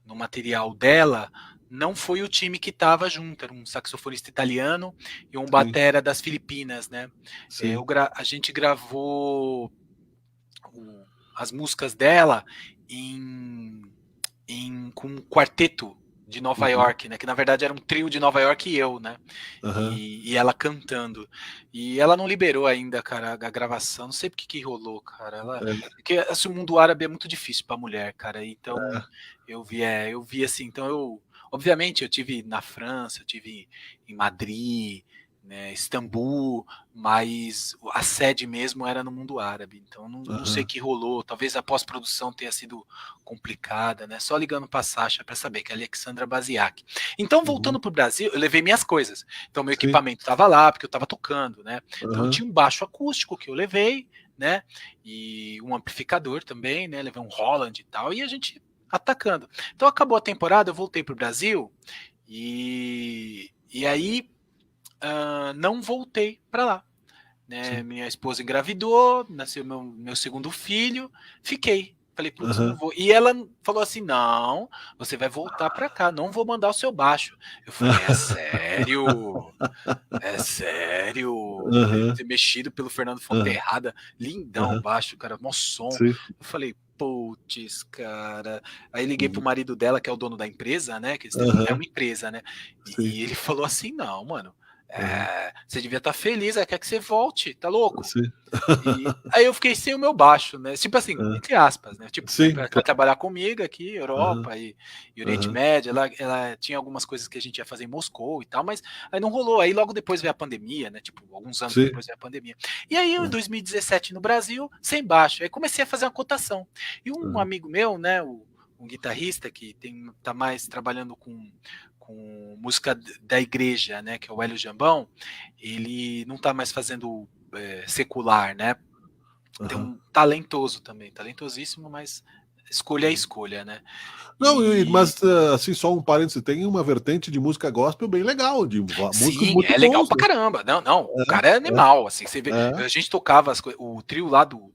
no material dela não foi o time que estava junto, era um saxofonista italiano e um batera das Filipinas, né? A gente gravou as músicas dela com um quarteto de Nova York, né? Que na verdade era um trio de Nova York e eu, né? E ela cantando. E ela não liberou ainda, cara, a gravação. Não sei porque que rolou, cara. Porque assim, o mundo árabe é muito difícil pra mulher, cara. Então eu vi assim. Então obviamente, eu tive na França, eu tive em Madrid, né, Istambul, mas a sede mesmo era no mundo árabe, então não sei o que rolou, talvez a pós-produção tenha sido complicada, né, só ligando para a Sasha para saber que é a Alexandra Baziak. Então, voltando para o Brasil, eu levei minhas coisas, então meu equipamento estava lá, porque eu estava tocando, né, então eu tinha um baixo acústico que eu levei, né, e um amplificador também, né, levei um Roland e tal, e a gente atacando. Então, acabou a temporada, eu voltei para o Brasil, e aí não voltei para lá, né? Minha esposa engravidou, nasceu meu segundo filho, fiquei. Falei, putz, não vou. E ela falou assim: não, você vai voltar para cá, não vou mandar o seu baixo. Eu falei, é sério? É sério? Ter mexido pelo Fernando Fonterrada, lindão baixo, cara, mó som. Eu falei, putz, cara. Aí liguei pro marido dela, que é o dono da empresa, né? Que é uma empresa, né? E ele falou assim: não, mano. Você devia estar feliz, quer que você volte, tá louco? Aí eu fiquei sem o meu baixo, né? Tipo assim, entre aspas, né? Tipo, pra trabalhar comigo aqui, Europa e Oriente Médio, ela tinha algumas coisas que a gente ia fazer em Moscou e tal, mas aí não rolou. Aí logo depois veio a pandemia, né? Tipo, alguns anos depois veio a pandemia. E aí, em 2017, no Brasil, sem baixo. Aí comecei a fazer uma cotação. E um amigo meu, né? Um guitarrista que tá mais trabalhando com música da igreja, né, que é o Hélio Jambão, ele não tá mais fazendo secular, né, tem um talentoso também, talentosíssimo, mas escolha é escolha, né. Não, mas assim, só um parênteses, tem uma vertente de música gospel bem legal, de músicos muito bons, legal pra caramba, não, o cara é animal, assim, você vê, a gente tocava o trio lá do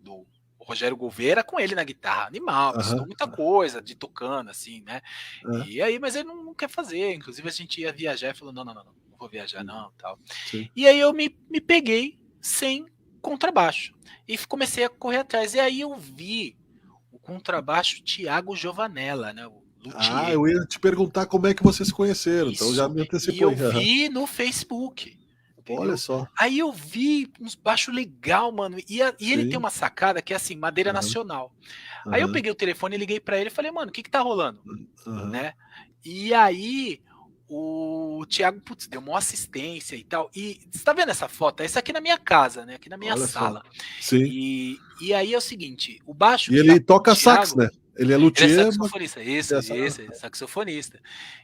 Rogério Gouveia com ele na guitarra, animal, ensinou muita coisa de tocando, assim, né? E aí, mas ele não quer fazer. Inclusive, a gente ia viajar e falou: não vou viajar, não, tal. E aí eu me peguei sem contrabaixo e comecei a correr atrás. E aí eu vi o contrabaixo Thiago Giovanella, né? Eu ia te perguntar como é que vocês se conheceram, então já me antecipou. E eu vi no Facebook. Entendeu? Olha só. Aí eu vi uns baixos legal, mano. E ele tem uma sacada que é assim, madeira nacional. Aí eu peguei o telefone e liguei pra ele e falei, mano, o que tá rolando? Né? E aí o Thiago, putz, deu uma assistência e tal. E você tá vendo essa foto? Essa aqui na minha casa, né? Aqui na minha sala. Sim. E aí é o seguinte, o baixo... E ele toca sax, né? Ele é luthier. Ele é saxofonista, saxofonista.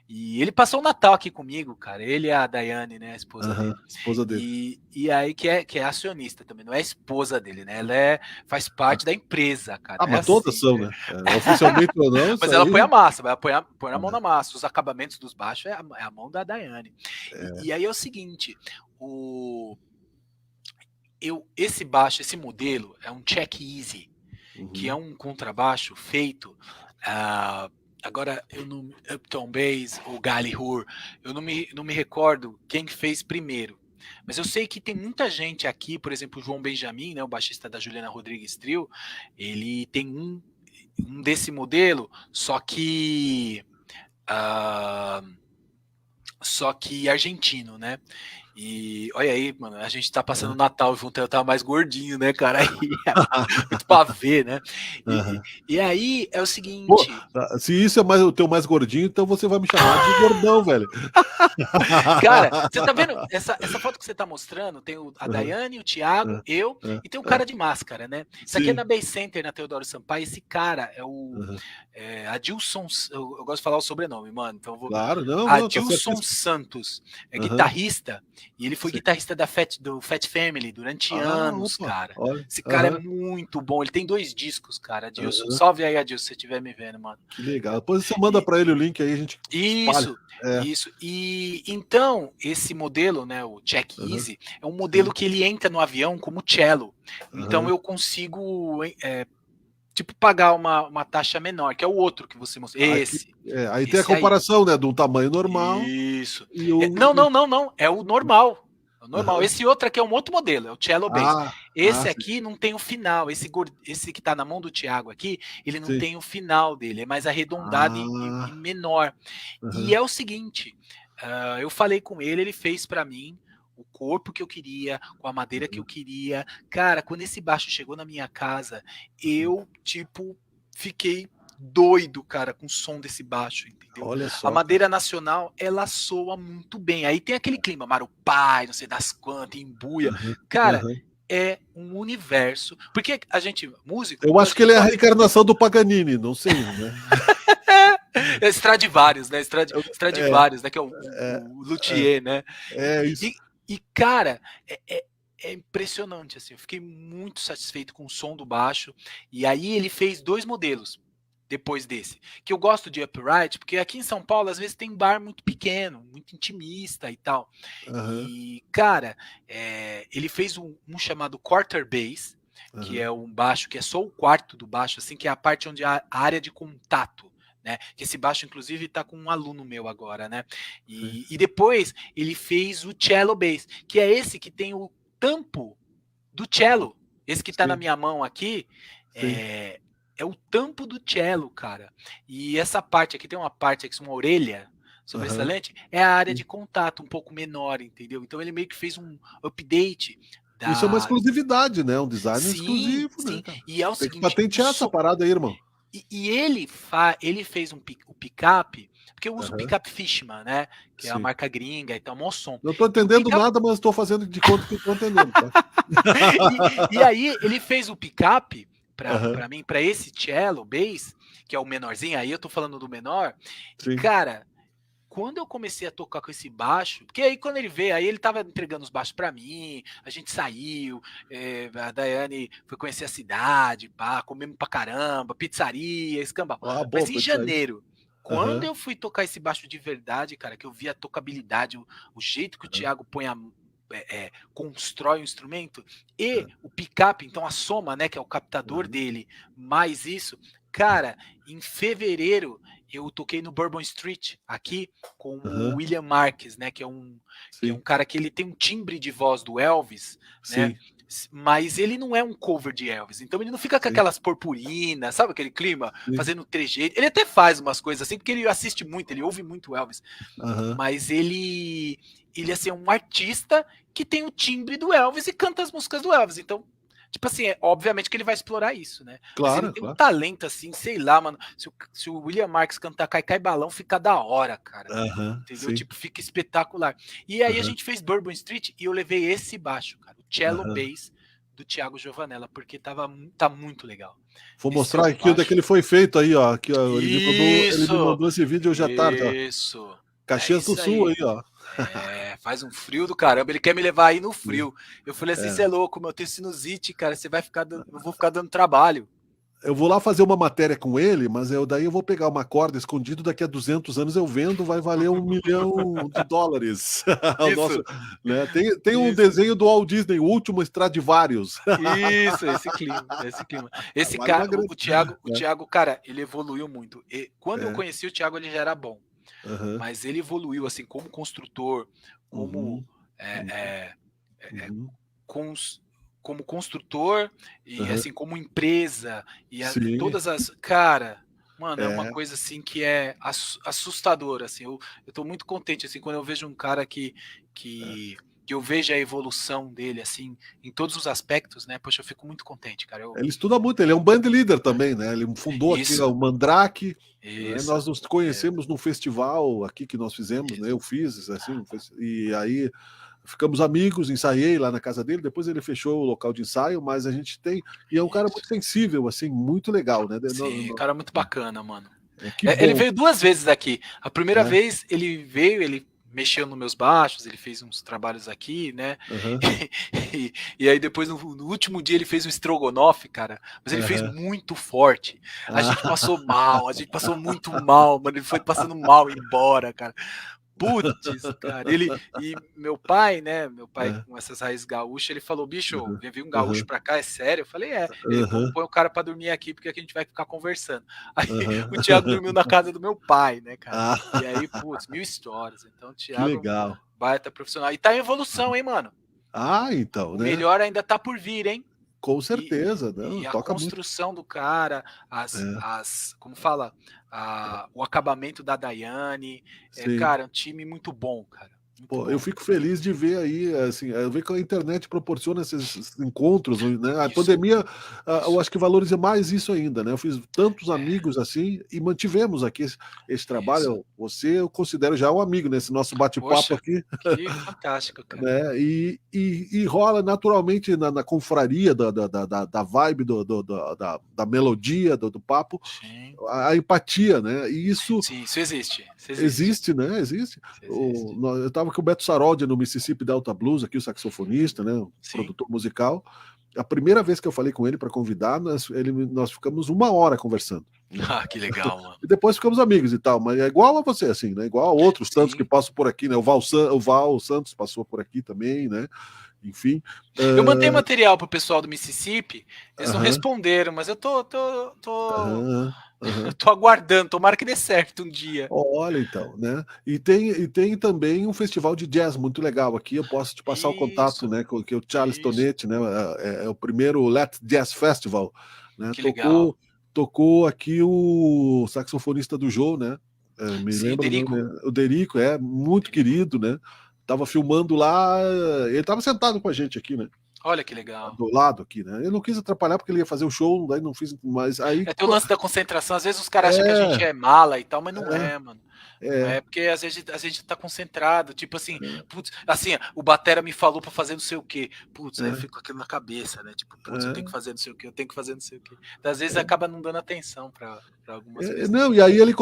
E ele passou o Natal aqui comigo, cara. Ele e a Daiane, né, a esposa dele. E aí que é acionista também, não é a esposa dele, né? Ela faz parte da empresa, cara. Mas todas são, né? Oficialmente ou não. Mas ela põe a massa, vai põe a mão na massa. Os acabamentos dos baixos é a mão da Daiane. E aí é o seguinte, esse baixo, esse modelo é um Check Easy, que é um contrabaixo feito agora Upton Bass ou Galley-Hur, eu não me recordo quem fez primeiro, mas eu sei que tem muita gente aqui, por exemplo, o João Benjamin, né, o baixista da Juliana Rodrigues Trio, ele tem um desse modelo, só que argentino, né? E olha aí, mano, a gente tá passando o Natal junto, eu tava mais gordinho, né, cara? Aí, muito pra ver, né? E aí é o seguinte. Pô, se isso é mais o teu mais gordinho, então você vai me chamar de gordão, velho. Cara, você tá vendo? Essa foto que você tá mostrando, tem a Daiane, o Thiago, eu, e tem um cara de máscara, né? Isso aqui é na Bay Center, na Teodoro Sampaio. Esse cara é o Adilson, eu gosto de falar o sobrenome, mano. Então eu vou. Claro, não. Adilson Santos, é guitarrista, e ele foi guitarrista do Fat Family durante anos, cara. Olha, esse cara é muito bom, ele tem 2 discos, cara, Adilson. Salve aí, Adilson, se você estiver me vendo, mano. Que legal. Depois você manda pra ele o link aí, a gente Isso. E então, esse modelo, né, o Check Easy, é um modelo que ele entra no avião como cello. Então eu consigo tipo pagar uma taxa menor, que é o outro que você mostrou. Esse. Aí tem a comparação, né, de um tamanho normal. Isso. Não, é o normal. Esse outro aqui é um outro modelo, é o Cello Bass. Esse aqui não tem o final. Esse que tá na mão do Thiago aqui, ele não tem o final dele, é mais arredondado e menor. E é o seguinte, eu falei com ele, ele fez para mim o corpo que eu queria, com a madeira que eu queria. Cara, quando esse baixo chegou na minha casa, eu, tipo, fiquei doido, cara, com o som desse baixo, entendeu? Olha só, a madeira nacional, ela soa muito bem. Aí tem aquele clima Marupai, não sei das quantas, embuia. Cara, é um universo. Porque a gente, músico... Eu acho que ele é a reencarnação do Paganini, não sei, né? Stradivarius, né? Stradivarius, né? Que é o luthier, né? Isso. E cara, é impressionante, assim. Eu fiquei muito satisfeito com o som do baixo. E aí ele fez 2 modelos depois desse, que eu gosto de upright, porque aqui em São Paulo às vezes tem bar muito pequeno, muito intimista e tal. E cara, ele fez um chamado quarter bass, que é um baixo que é só o quarto do baixo, assim, que é a parte onde a área de contato, né? Que esse baixo inclusive tá com um aluno meu agora, né? E depois ele fez o cello bass, que é esse que tem o tampo do cello. Esse que tá na minha mão aqui, é o tampo do cello, cara. E essa parte aqui, tem uma parte aqui, uma orelha sobressalente, é a área de contato um pouco menor, entendeu? Então ele meio que fez um update. Isso é uma exclusividade, né? Um design exclusivo, né? Cara? E é o Tem seguinte, que patentear essa parada aí, irmão. E ele fez o picape, porque eu uso o picape Fishman, né? Que é a marca gringa e tal, mó som. Não tô entendendo nada, mas estou fazendo de conta que estou entendendo. Tá? e aí ele fez o picape para mim, para esse cello bass, que é o menorzinho, aí eu tô falando do menor. Cara, quando eu comecei a tocar com esse baixo, porque aí quando ele veio, aí ele tava entregando os baixos para mim, a gente saiu, a Daiane foi conhecer a cidade, pá, comemos pra caramba, pizzaria, escambau. Mas em janeiro, quando eu fui tocar esse baixo de verdade, cara, que eu vi a tocabilidade, o jeito que o Thiago põe constrói o instrumento, e o picape, então a soma, né, que é o captador dele, mais isso, cara, em fevereiro eu toquei no Bourbon Street, aqui, com o William Marques, né, que é um cara que ele tem um timbre de voz do Elvis, né, mas ele não é um cover de Elvis, então ele não fica com aquelas purpurinas, sabe aquele clima, fazendo trejeito, ele até faz umas coisas assim, porque ele assiste muito, ele ouve muito Elvis, mas ele assim, é um artista que tem o timbre do Elvis e canta as músicas do Elvis, então, tipo assim, obviamente que ele vai explorar isso, né? Claro, mas ele tem um talento assim, sei lá, mano, se o William Marques cantar Cai Cai Balão, fica da hora, cara, entendeu? Tipo, fica espetacular. E aí a gente fez Bourbon Street e eu levei esse baixo, cara, o cello bass do Thiago Giovanella, porque tá muito legal. Vou mostrar aqui onde é que ele foi feito aí, ó. Aqui, ó, ele me mandou esse vídeo hoje à tarde, ó. Isso. Caxias do Sul aí, ó. Faz um frio do caramba, ele quer me levar aí no frio. Eu falei assim, você é louco, meu, eu tenho sinusite, cara, eu vou ficar dando trabalho. Eu vou lá fazer uma matéria com ele, mas daí eu vou pegar uma corda escondido, daqui a 200 anos eu vendo, vai valer $1 milhão. Nosso, né? Tem um desenho do Walt Disney, o último Stradivarius. Isso, esse clima. Esse cara, o Thiago, cara, ele evoluiu muito. Quando eu conheci o Thiago, ele já era bom. Mas ele evoluiu assim como construtor, como como construtor e assim como empresa e todas as, cara, mano, é uma coisa assim que é assustadora, assim. Eu tô muito contente assim quando eu vejo um cara que que eu vejo a evolução dele, assim, em todos os aspectos, né? Poxa, eu fico muito contente, cara. Ele estuda muito, ele é um band leader também, né? Ele fundou aqui o Mandrake. Né? Nós nos conhecemos num festival aqui que nós fizemos, né? Eu fiz, assim, e aí ficamos amigos, ensaiei lá na casa dele, depois ele fechou o local de ensaio, mas a gente tem... E é um cara muito sensível, assim, muito legal, né? Sim, cara muito bacana, mano. É, ele veio 2 vezes aqui. A primeira vez ele veio, ele mexeu nos meus baixos, ele fez uns trabalhos aqui, né? Uhum. E aí depois, no último dia, ele fez um estrogonofe, cara. Mas ele fez muito forte. A gente passou mal, a gente passou muito mal, mano. Ele foi passando mal embora, cara. Putz, cara, e meu pai, né? Meu pai com essas raízes gaúchas, ele falou: bicho, veio um gaúcho pra cá, é sério? Eu falei: ele põe o cara pra dormir aqui, porque aqui a gente vai ficar conversando. Aí o Thiago dormiu na casa do meu pai, né, cara? E aí, putz, 1000 histórias. Então, o Thiago, que legal. Baita profissional. E tá em evolução, hein, mano? Então, né? O melhor ainda tá por vir, hein? Com certeza, né? E a construção do cara, como fala, o acabamento da Daiane, cara, um time muito bom, cara. Pô, eu fico feliz de ver aí, assim, eu vejo que a internet proporciona esses encontros, né? A pandemia, eu acho que valoriza mais isso ainda, né? Eu fiz tantos amigos assim e mantivemos aqui esse trabalho. Você eu considero já um amigo nesse nosso bate-papo aqui. Que fantástico, cara. Né? E rola naturalmente na confraria da vibe, da melodia, do papo, a empatia, né? E isso... Sim, isso existe. Existe, né? Existe. Eu estava com o Beto Saroldi no Mississippi Delta Blues, aqui o saxofonista, né? O produtor musical. A primeira vez que eu falei com ele para convidar, nós ficamos 1 hora conversando. Que legal, mano. E depois ficamos amigos e tal, mas é igual a você, assim, né? Igual a outros tantos que passam por aqui, né? O Val Santos passou por aqui também, né? Enfim. Eu mandei material pro pessoal do Mississippi, eles não responderam, mas eu tô aguardando, tomara que dê certo um dia. Olha, então, né? E tem também um festival de jazz muito legal aqui. Eu posso te passar o contato, né? Que é o Charles Tonetti, né? É o primeiro Let Jazz Festival, né? Tocou aqui o saxofonista do Joe, né? Me lembra o Derico, muito querido, né? Tava filmando lá, ele tava sentado com a gente aqui, né? Olha que legal. Do lado aqui, né? Eu não quis atrapalhar porque ele ia fazer o show, daí não fiz mais. Aí tem o lance da concentração, às vezes os caras acham que a gente é mala e tal, mas não é, mano. É porque às vezes a gente tá concentrado, tipo assim, putz, assim, o batera me falou pra fazer não sei o quê. Putz, aí eu fico com aquilo na cabeça, né? Tipo, putz, eu tenho que fazer não sei o quê, eu tenho que fazer não sei o quê. Então, às vezes acaba não dando atenção pra algumas coisas. Não, e aí ele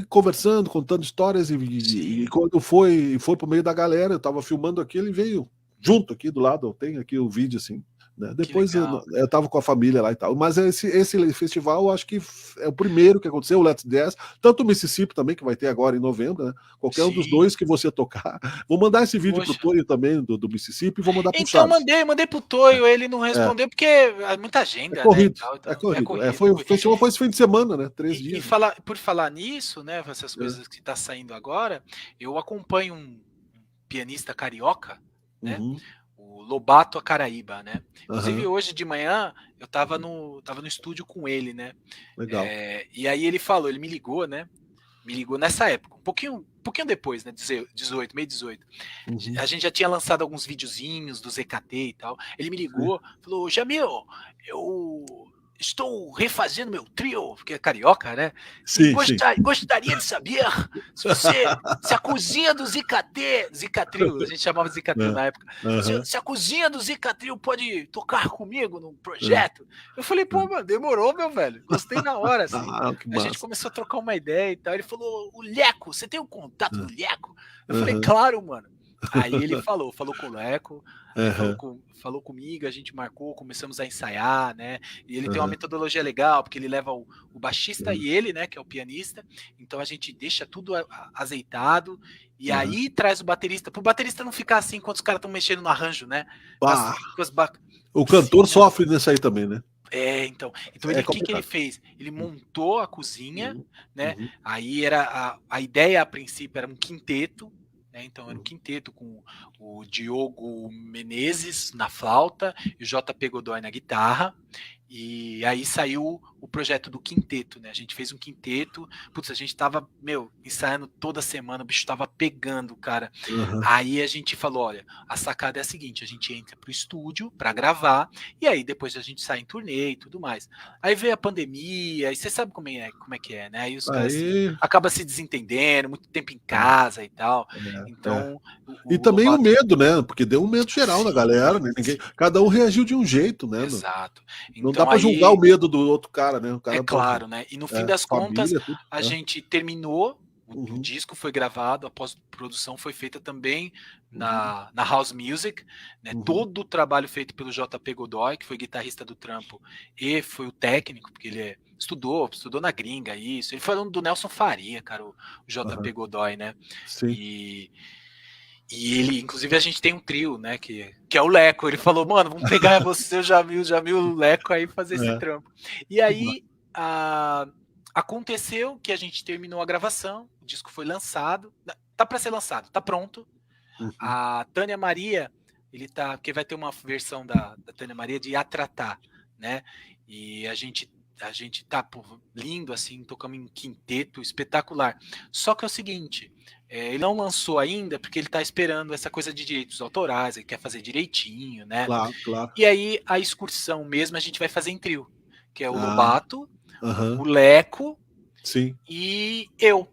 conversando, contando histórias, e quando foi pro meio da galera, eu tava filmando aqui, ele veio junto aqui do lado, eu tenho aqui o vídeo assim. Né? Depois eu tava com a família lá e tal, mas esse festival eu acho que é o primeiro que aconteceu, o Let's Jazz, tanto o Mississippi também, que vai ter agora em novembro, né? Qualquer um dos dois que você tocar. Vou mandar esse vídeo pro Toio também, do Mississippi, e vou mandar pro Charles. Então mandei pro Toio, ele não respondeu, porque é muita agenda, corrido, né? É corrido. O festival foi esse fim de semana, né? 3 dias. E por falar nisso, né? Essas coisas que tá saindo agora, eu acompanho um pianista carioca, né? O Lobato Acaraíba, né? Inclusive, hoje de manhã eu tava no estúdio com ele, né? Legal. E aí ele me ligou, né? Me ligou nessa época, um pouquinho depois, né? 18, meio 18. A gente já tinha lançado alguns videozinhos do ZKT e tal. Ele me ligou, falou: Jamil, eu estou refazendo meu trio, porque é carioca, né? Gostaria de saber se a cozinha do Zicatrio, a gente chamava Zicatrio na época, se a cozinha do Zicatrio pode tocar comigo num projeto. Eu falei, pô, mano, demorou, meu velho. Gostei na hora, assim. A gente começou a trocar uma ideia e tal. Ele falou, o Leco, você tem um contato do Leco? Eu falei, claro, mano. Aí ele falou com o Leco, falou comigo, a gente marcou, começamos a ensaiar, né? E ele tem uma metodologia legal, porque ele leva o baixista e ele, né, que é o pianista. Então a gente deixa tudo azeitado e aí traz o baterista, pro baterista não ficar assim enquanto os caras estão mexendo no arranjo, né? O cantor sofre nisso aí também, né? Então ele, o que ele fez? Ele montou a cozinha, né? Aí a ideia a princípio era um quinteto, né? Então era um quinteto com o Diogo Menezes na flauta e o JP Godoy na guitarra. E aí saiu o projeto do quinteto, né? A gente fez um quinteto, putz, a gente tava, ensaiando toda semana, o bicho tava pegando, cara. Uhum. Aí a gente falou, olha, a sacada é a seguinte, a gente entra pro estúdio pra gravar, e aí depois a gente sai em turnê e tudo mais. Aí veio a pandemia, e você sabe como é que é, né? Aí os caras assim, acabam se desentendendo, muito tempo em casa e tal. Então... E também o medo, né? Porque deu um medo geral na galera, né? Cada um reagiu de um jeito, né? Exato. Não dá pra julgar o medo do outro cara, né? O cara claro, né? E no fim das contas, a gente terminou, o disco foi gravado, a pós-produção foi feita também na House Music, né? Todo o trabalho feito pelo JP Godoy, que foi guitarrista do Trampo e foi o técnico, porque ele estudou na gringa, isso. Ele foi aluno do Nelson Faria, cara, o JP Godoy, né? Sim. E ele, inclusive, a gente tem um trio, né, que é o Leco. Ele falou, mano, vamos pegar você, o Jamil, o Leco aí fazer esse trampo. E aí, aconteceu que a gente terminou a gravação, o disco foi lançado, tá para ser lançado, tá pronto. A Tânia Maria, porque vai ter uma versão da Tânia Maria de A Tratar, né, e a gente tá lindo, assim, tocamos em quinteto, espetacular. Só que é o seguinte, ele não lançou ainda porque ele tá esperando essa coisa de direitos autorais, ele quer fazer direitinho, né? Claro. E aí a excursão mesmo a gente vai fazer em trio, que é o Lobato, o Leco e eu.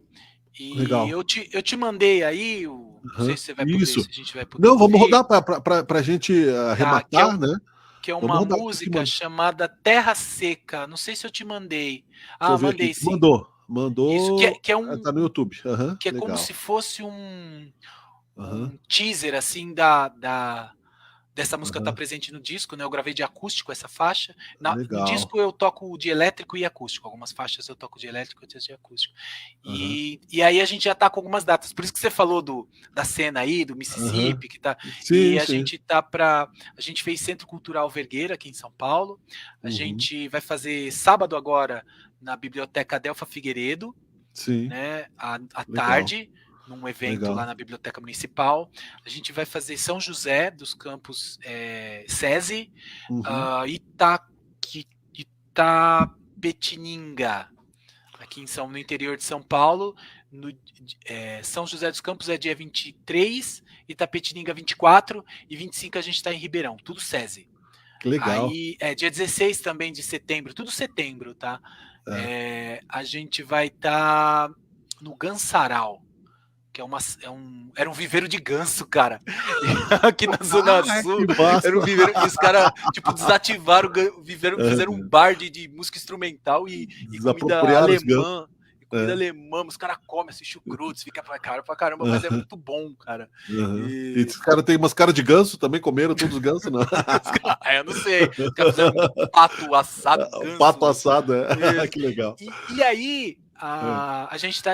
E legal. eu te mandei aí, não sei se você vai poder, se a gente vai poder. Não, vamos rodar pra gente arrematar, né? Que é uma música chamada Terra Seca. Não sei se eu te mandei. Mandei sim. Mandou. Isso, que é um. Tá no YouTube. Que é legal. Como se fosse um teaser, assim, dessa música tá presente no disco, né? Eu gravei de acústico essa faixa. No disco eu toco de elétrico e acústico. Algumas faixas eu toco de elétrico e outras de acústico. E aí a gente já tá com algumas datas. Por isso que você falou da cena aí, do Mississippi, que tá. Sim, gente tá a gente fez Centro Cultural Vergueira aqui em São Paulo. A gente vai fazer sábado agora na Biblioteca Adelfa Figueiredo, né? À tarde, num evento lá na Biblioteca Municipal. A gente vai fazer São José dos Campos, SESI, Itapetininga, aqui no interior de São Paulo. São José dos Campos é dia 23, Itapetininga 24 e 25 a gente está em Ribeirão, tudo SESI. Que legal. Aí dia 16 também de setembro, tudo setembro, tá? A gente vai estar no Gansaral, que era um viveiro de ganso, cara. Aqui na Zona Sul. Era um viveiro que os caras, desativaram o viveiro, fizeram um bar de música instrumental e comida alemã. Comida alemã, os caras comem, assim, chucrutes, fica pra caramba, mas é muito bom, cara. E esses caras têm umas caras de ganso também, comeram todos os gansos, não? Eu não sei. Os caras fizeram um pato assado. Pato assado, que legal. E aí, a gente tá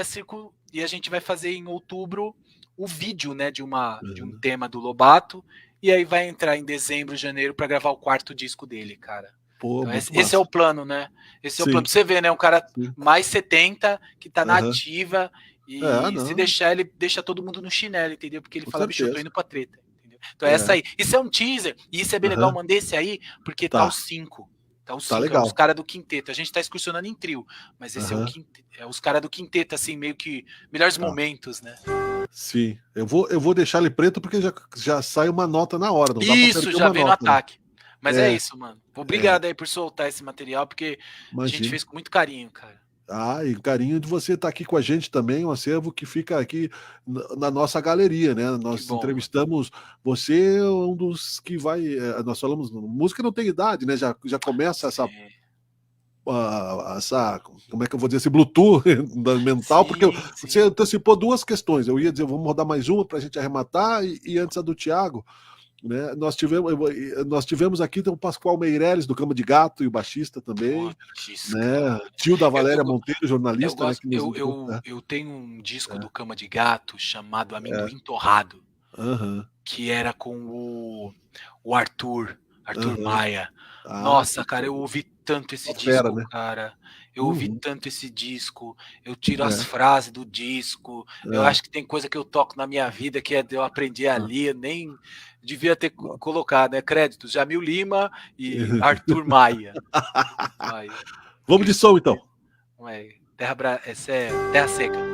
e a gente vai fazer em outubro o vídeo, né, de um tema do Lobato, e aí vai entrar em dezembro, janeiro, pra gravar o 4º disco dele, cara. Pô, então, esse é o plano, né? Esse é o plano pra você ver, né? Um cara mais 70 que tá na ativa e se deixar, ele deixa todo mundo no chinelo, entendeu? Porque ele fala, bicho, eu tô indo pra treta, entendeu? Então essa aí. Isso é um teaser, e isso é bem legal, mandei esse aí, porque tá os 5. Tá os 5, legal. Os caras do quinteto. A gente tá excursionando em trio, mas esse é o quinteto, os caras do quinteto, assim, meio que melhores momentos, né? Sim, eu vou deixar ele preto porque já sai uma nota na hora. Não dá isso, já vem no ataque. Né? Mas é isso, mano. Obrigado aí por soltar esse material, porque a gente fez com muito carinho, cara. E carinho de você estar aqui com a gente também, um acervo que fica aqui na nossa galeria, né? Nós entrevistamos você, um dos que vai. Nós falamos, música não tem idade, né? Já começa essa. Como é que eu vou dizer? Esse Bluetooth mental, porque você antecipou duas questões. Eu ia dizer, vamos rodar mais uma para a gente arrematar, e antes a do Thiago. Né? Nós tivemos aqui o Pascoal Meirelles, do Cama de Gato, e o baixista também, né? Tio da Valéria Monteiro, jornalista. Eu tenho um disco do Cama de Gato chamado Amendoim Torrado, que era com o Arthur, Arthur Maia. Ah, Nossa, cara, eu ouvi tanto esse disco, fera, né? cara. Eu ouvi tanto esse disco. Eu tiro as frases do disco. Eu É. acho que tem coisa que eu toco na minha vida que eu aprendi ali. Eu nem devia ter colocado, né? Créditos, Jamil Lima e Arthur Maia. Vamos de som, então. Essa é Terra Seca.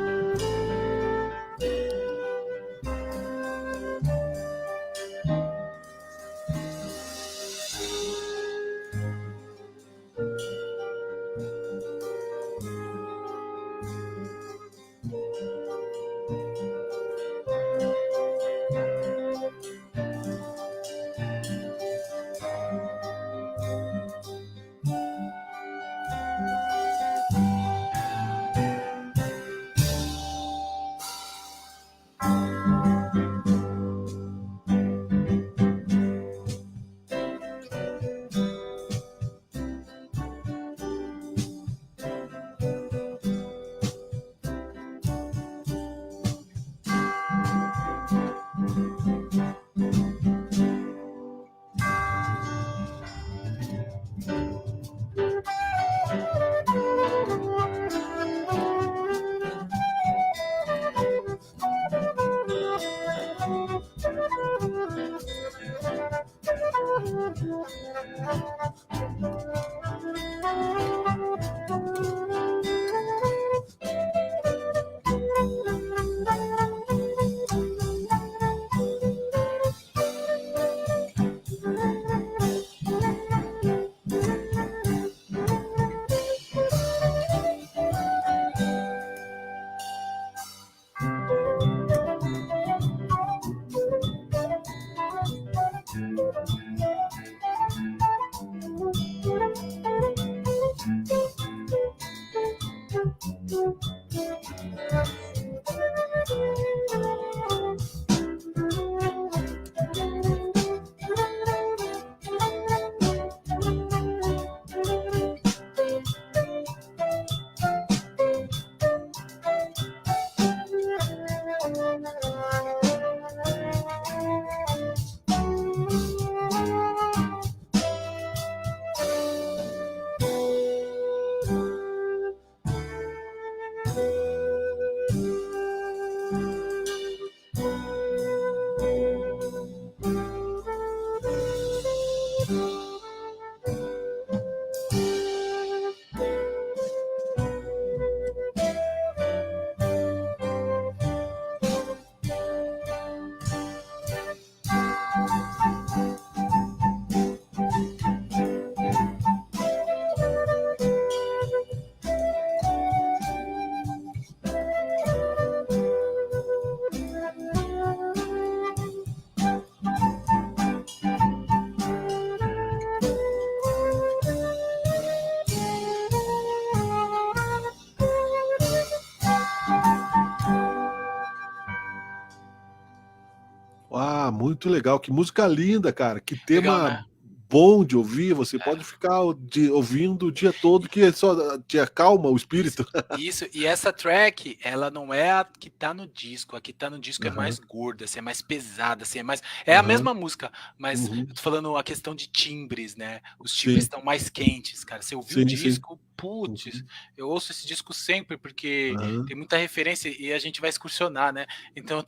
Muito legal, que música linda, cara. Que tema Legal, né? bom de ouvir. Você pode ficar ouvindo o dia todo, que só te acalma o espírito. Isso, e essa track, ela não é a que tá no disco. A que tá no disco é mais gorda, assim, é mais pesada, assim, é mais. É a mesma música, mas eu tô falando a questão de timbres, né? Os timbres estão mais quentes, cara. Você ouviu o disco, putz, eu ouço esse disco sempre, porque tem muita referência e a gente vai excursionar, né? Então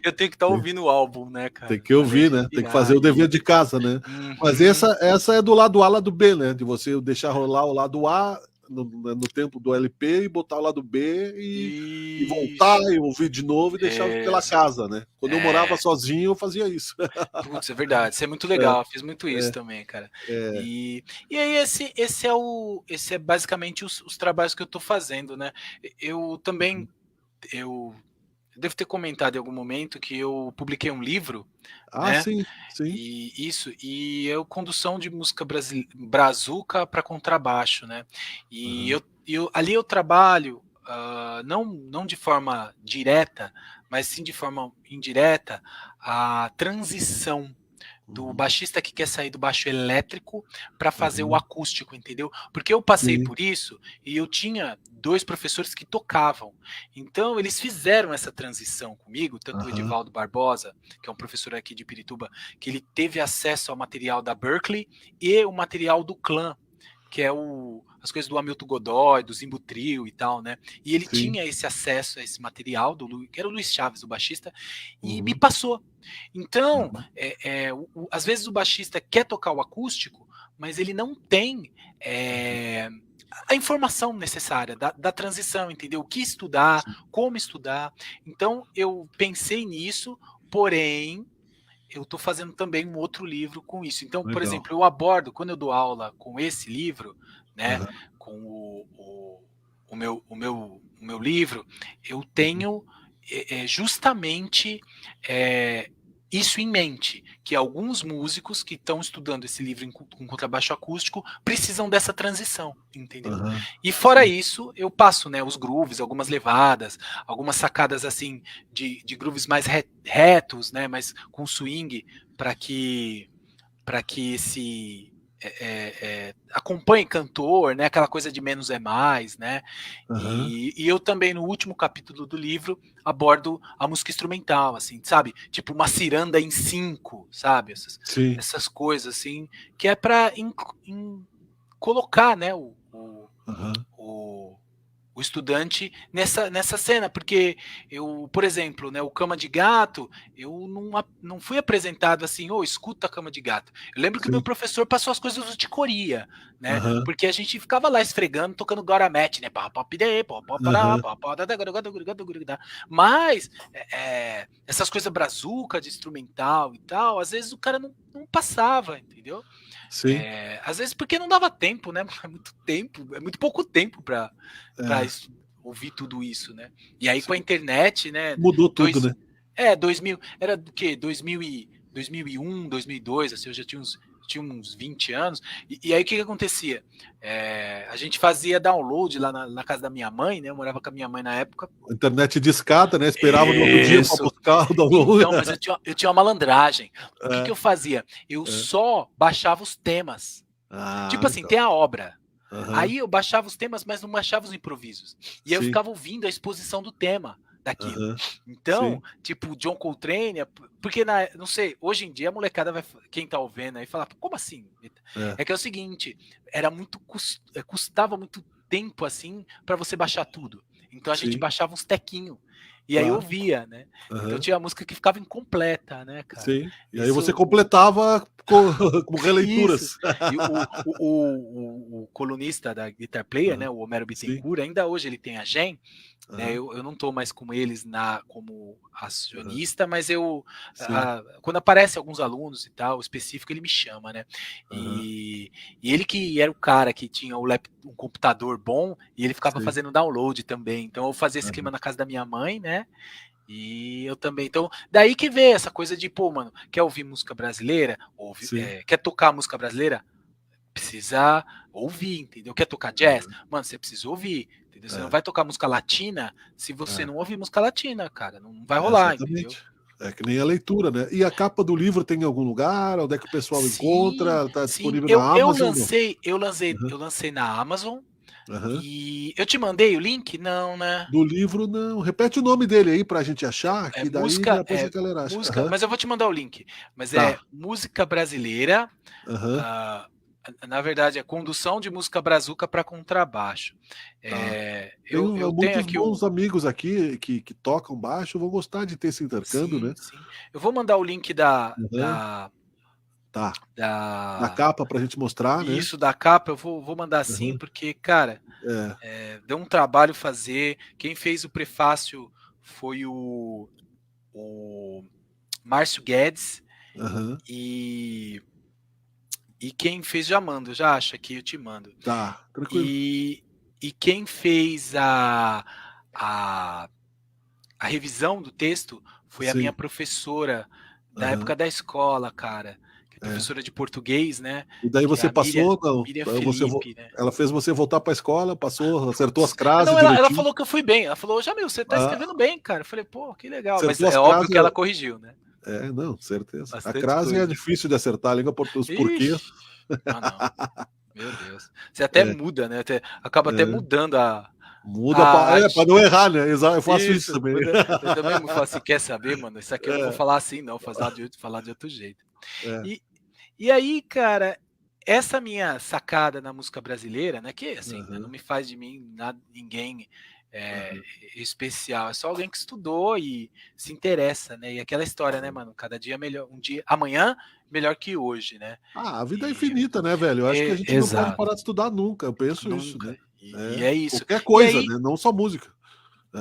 eu tenho que estar ouvindo o álbum, né, cara? Tem que ouvir, né? Tem que fazer o dever de casa, né? Mas essa é do lado A, lado B, né? De você deixar rolar o lado A no tempo do LP e botar o lado B e voltar e ouvir de novo e deixar pela casa, né? Quando eu morava sozinho, eu fazia isso. Putz, é verdade. Isso é muito legal. Fiz muito isso também, cara. E aí esse é basicamente os trabalhos que eu tô fazendo, né? Eu também eu devo ter comentado em algum momento que eu publiquei um livro, né? Sim. E eu condução de música brazuca para contrabaixo, né? E ali eu trabalho não de forma direta, mas sim de forma indireta a transição do baixista que quer sair do baixo elétrico para fazer o acústico, entendeu? Porque eu passei por isso e eu tinha 2 professores que tocavam. Então, eles fizeram essa transição comigo, tanto o Edivaldo Barbosa, que é um professor aqui de Pirituba, que ele teve acesso ao material da Berkeley e o material do Clã, que é as coisas do Hamilton Godoy, do Zimbo Trio e tal, né? E ele tinha esse acesso a esse material, que era o Luiz Chaves, o baixista, e me passou. Então, às vezes o baixista quer tocar o acústico, mas ele não tem a informação necessária da transição, entendeu? O que estudar, como estudar. Então, eu pensei nisso, porém, eu estou fazendo também um outro livro com isso. Então, por exemplo, eu abordo, quando eu dou aula com esse livro, né, com o meu livro, eu tenho justamente isso em mente, que alguns músicos que estão estudando esse livro com contrabaixo acústico precisam dessa transição, entendeu? E fora isso, eu passo, né, os grooves, algumas levadas, algumas sacadas assim de grooves mais retos, né, mas com swing, para que esse acompanhe cantor, né, aquela coisa de menos é mais, né? E eu também, no último capítulo do livro, abordo a música instrumental, assim, sabe? Tipo uma ciranda em 5, sabe? Essas coisas, assim, que é para colocar, né, o estudante nessa cena, porque eu, por exemplo, né, o Cama de Gato, eu não fui apresentado assim, escuta a Cama de Gato. Eu lembro que meu professor passou as coisas do Ticoria, né, porque a gente ficava lá esfregando, tocando Goramete, né, mas essas coisas brazuca de instrumental e tal, às vezes o cara não passava, entendeu? Às vezes porque não dava tempo, né? É muito pouco tempo para ouvir tudo isso, né? E aí com a internet, né? Mudou tudo, né? 2000, era do quê? 2001, 2002, assim, eu já tinha uns 20 anos, e aí o que acontecia? A gente fazia download lá na casa da minha mãe, né? Eu morava com a minha mãe na época. Internet discada, né? Esperava no outro dia para buscar o download. Então, mas eu tinha uma malandragem. O que eu fazia? Eu só baixava os temas. Tipo assim, tem a obra. Aí eu baixava os temas, mas não baixava os improvisos. E aí eu ficava ouvindo a exposição do tema daquilo. Então, tipo, John Coltrane, porque não sei, hoje em dia a molecada quem tá ouvindo aí fala, como assim? É que é o seguinte, custava muito tempo assim para você baixar tudo. Então a gente baixava uns tequinhos. E aí eu ouvia, né? Então tinha a música que ficava incompleta, né, cara? E aí você completava com releituras. E o colunista da Guitar Player, né, o Homero Bittencourt, ainda hoje ele tem a GEM, né, eu não estou mais com eles como acionista, mas quando aparecem alguns alunos e tal, específico, ele me chama, né? E ele que era o cara que tinha um computador bom e ele ficava fazendo download também. Então eu fazia esse clima na casa da minha mãe, né? E eu também. Então, daí que vê essa coisa de, pô, mano, quer ouvir música brasileira? Quer tocar música brasileira? Precisa ouvir, entendeu? Quer tocar jazz? Mano, você precisa ouvir, entendeu? Você não vai tocar música latina se você não ouvir música latina, cara. Não vai rolar, entendeu? É que nem a leitura, né? E a capa do livro tem em algum lugar? Onde é que o pessoal encontra? Está disponível na Amazon? Eu lancei na Amazon. E eu te mandei o link? Não, né? Do livro, não. Repete o nome dele aí pra gente achar, que daí depois a galera acha. Mas eu vou te mandar o link. Mas é música brasileira. Na verdade, é condução de música brazuca para contrabaixo. Eu tenho aqui bons amigos aqui que tocam baixo, vão gostar de ter esse intercâmbio, né? Sim. Eu vou mandar o link da capa pra gente mostrar, né? Isso, da capa, eu vou mandar sim, porque, cara, deu um trabalho fazer. Quem fez o prefácio foi o Márcio Guedes, e quem fez, já acha aqui, eu te mando. Tá, tranquilo. E quem fez a revisão do texto foi a minha professora da época da escola, cara. Professora de português, né? E daí você passou, Miriam Felipe, né? Ela fez você voltar para a escola, passou, acertou as crases. Não, ela falou que eu fui bem. Ela falou, Jamil, você tá escrevendo bem, cara. Eu falei, pô, que legal. Mas é óbvio que ela corrigiu, né? Não, certeza. Bastante A crase coisa. é difícil de acertar a língua portuguesa. Os porquês. Não. Meu Deus. Você até muda, né? Acaba até mudando a. Muda pra não errar, né? Exato, eu faço isso também. Eu também falo assim, quer saber, mano? Isso aqui eu não vou falar assim, não. Falar de outro jeito. E aí, cara, essa minha sacada na música brasileira, né? Que assim, né, não me faz de mim ninguém especial. É só alguém que estudou e se interessa, né? E aquela história, né, mano? Cada dia melhor. Amanhã melhor que hoje, né? A vida é infinita, né, velho? Eu acho que a gente não pode parar de estudar nunca. Eu penso isso, né? E é isso. Qualquer coisa, né? Não só música.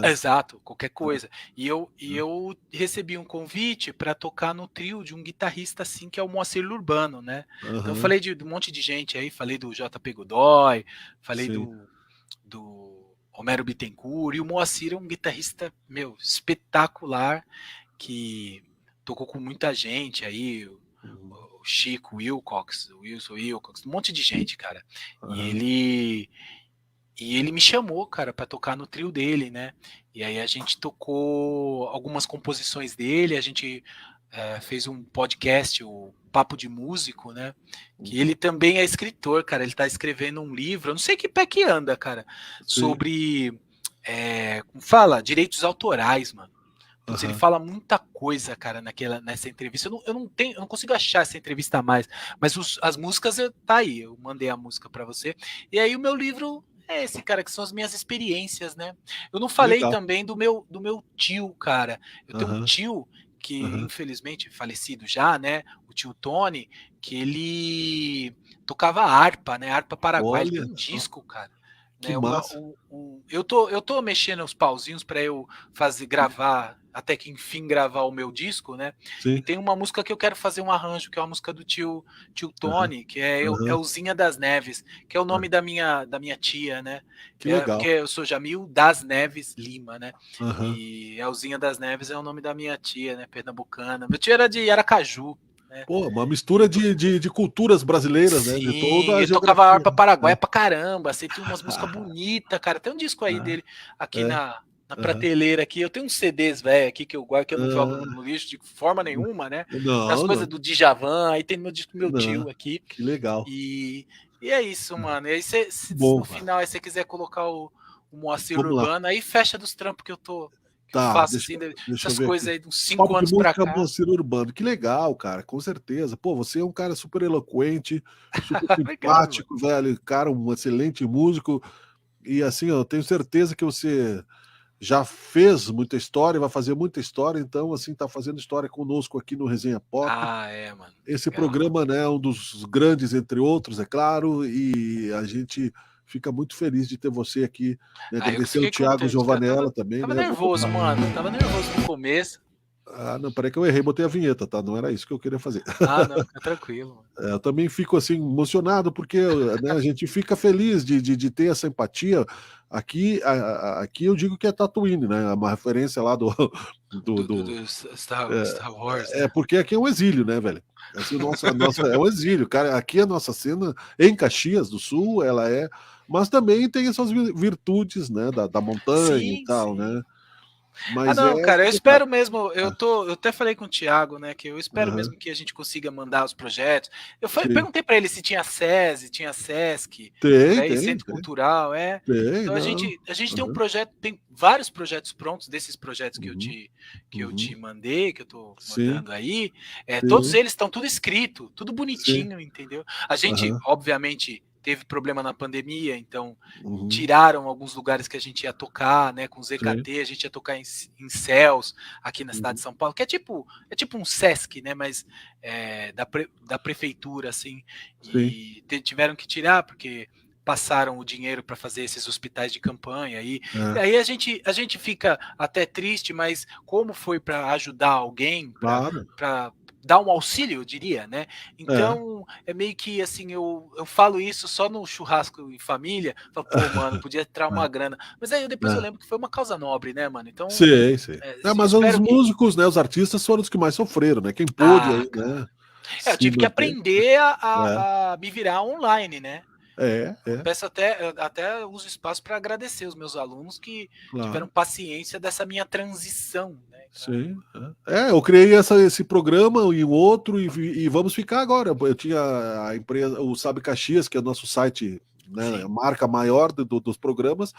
Exato, qualquer coisa. E eu recebi um convite para tocar no trio de um guitarrista assim que é o Moacir Urbano, né? Então eu falei de um monte de gente aí, falei do JP Godoy, falei do Homero Bittencourt, e o Moacir é um guitarrista, espetacular, que tocou com muita gente aí, o Chico Wilcox, o Wilson Wilcox, um monte de gente, cara. E ele me chamou, cara, para tocar no trio dele, né? E aí a gente tocou algumas composições dele, a gente fez um podcast, o Papo de Músico, né? Que ele também é escritor, cara. Ele tá escrevendo um livro, eu não sei que pé que anda, cara, sobre, como fala? Direitos autorais, mano. Ele fala muita coisa, cara, nessa entrevista. Eu não consigo achar essa entrevista mais, mas as músicas tá aí. Eu mandei a música para você. E aí o meu livro é esse, cara, que são as minhas experiências, né? Eu não falei também do meu tio, cara. Eu tenho um tio que, infelizmente, falecido já, né? O tio Tony, que ele tocava harpa, né? Harpa paraguaia. Ele tem um disco, cara. Que massa. Eu tô mexendo os pauzinhos para eu gravar, até que enfim gravar o meu disco, né? Sim. E tem uma música que eu quero fazer um arranjo, que é uma música do tio Tony, que é Elzinha das Neves, que é o nome da minha tia, né? Que legal. Porque eu sou Jamil das Neves Lima, né? E Elzinha das Neves é o nome da minha tia, né? Pernambucana. Meu tio era de Aracaju. Pô, uma mistura de culturas brasileiras, né? De toda a eu tocava harpa paraguaia pra caramba, assim, tem umas músicas bonitas, cara. Tem um disco aí dele aqui na prateleira aqui. Eu tenho uns CDs, velho, aqui que eu guardo, que eu não jogo no lixo de forma nenhuma, né? As coisas do Djavan, aí tem meu disco do meu tio aqui. Que legal. E é isso, mano. E aí, se no final aí você quiser colocar o Moacir Urbano, aí fecha dos trampos que eu tô. Faço essas coisas aí de uns 5 anos pra cá. Moacir Urbano, que legal, cara, com certeza. Pô, você é um cara super eloquente, super simpático, velho, cara, um excelente músico. E assim, eu tenho certeza que você já fez muita história, vai fazer muita história, então, assim, tá fazendo história conosco aqui no Resenha Pop. Mano. Esse programa, né, é um dos grandes, entre outros, é claro, e a gente fica muito feliz de ter você aqui, né? Agradecer o Thiago Giovanella também. Tava nervoso, mano. Tava nervoso no começo. Não, peraí que eu errei, botei a vinheta, tá? Não era isso que eu queria fazer. Não, fica tranquilo. Eu também fico assim emocionado, porque né, a gente fica feliz de ter essa empatia. Aqui eu digo que é Tatooine, né? Uma referência lá do Star Wars. Porque aqui é um exílio, né, velho? Assim, nossa, é um exílio, cara. Aqui a nossa cena em Caxias do Sul, ela é, mas também tem essas virtudes, né, da montanha e tal, né? Mas cara, eu espero mesmo. Eu até falei com o Thiago, né? Que eu espero mesmo que a gente consiga mandar os projetos. Eu perguntei para ele se tinha SESI, tinha SESC, Centro Cultural, então a gente tem um projeto, tem vários projetos prontos desses projetos que eu te mandei, que eu tô mandando aí. Todos eles estão tudo escrito, tudo bonitinho, entendeu? A gente, obviamente, teve problema na pandemia, então tiraram alguns lugares que a gente ia tocar, né, com ZKT, a gente ia tocar em Céus, aqui na cidade de São Paulo, que é tipo um Sesc, né, mas da prefeitura, assim, e tiveram que tirar, porque passaram o dinheiro para fazer esses hospitais de campanha, e aí a gente fica até triste, mas como foi para ajudar alguém, para dar um auxílio, eu diria, né? Então, é meio que assim, eu falo isso só no churrasco em família, falo, pô, mano, podia entrar uma grana. Mas aí depois eu lembro que foi uma causa nobre, né, mano? Então. Sim. Mas os músicos, né? Os artistas foram os que mais sofreram, né? Quem pôde aí, né? Eu tive que aprender a me virar online, né? Peço até uso espaço para agradecer os meus alunos que tiveram paciência dessa minha transição, né? Sim. Eu criei esse programa e o outro e vamos ficar agora. Eu tinha a empresa, o Sabe Caxias, que é o nosso site, né, a marca maior dos programas,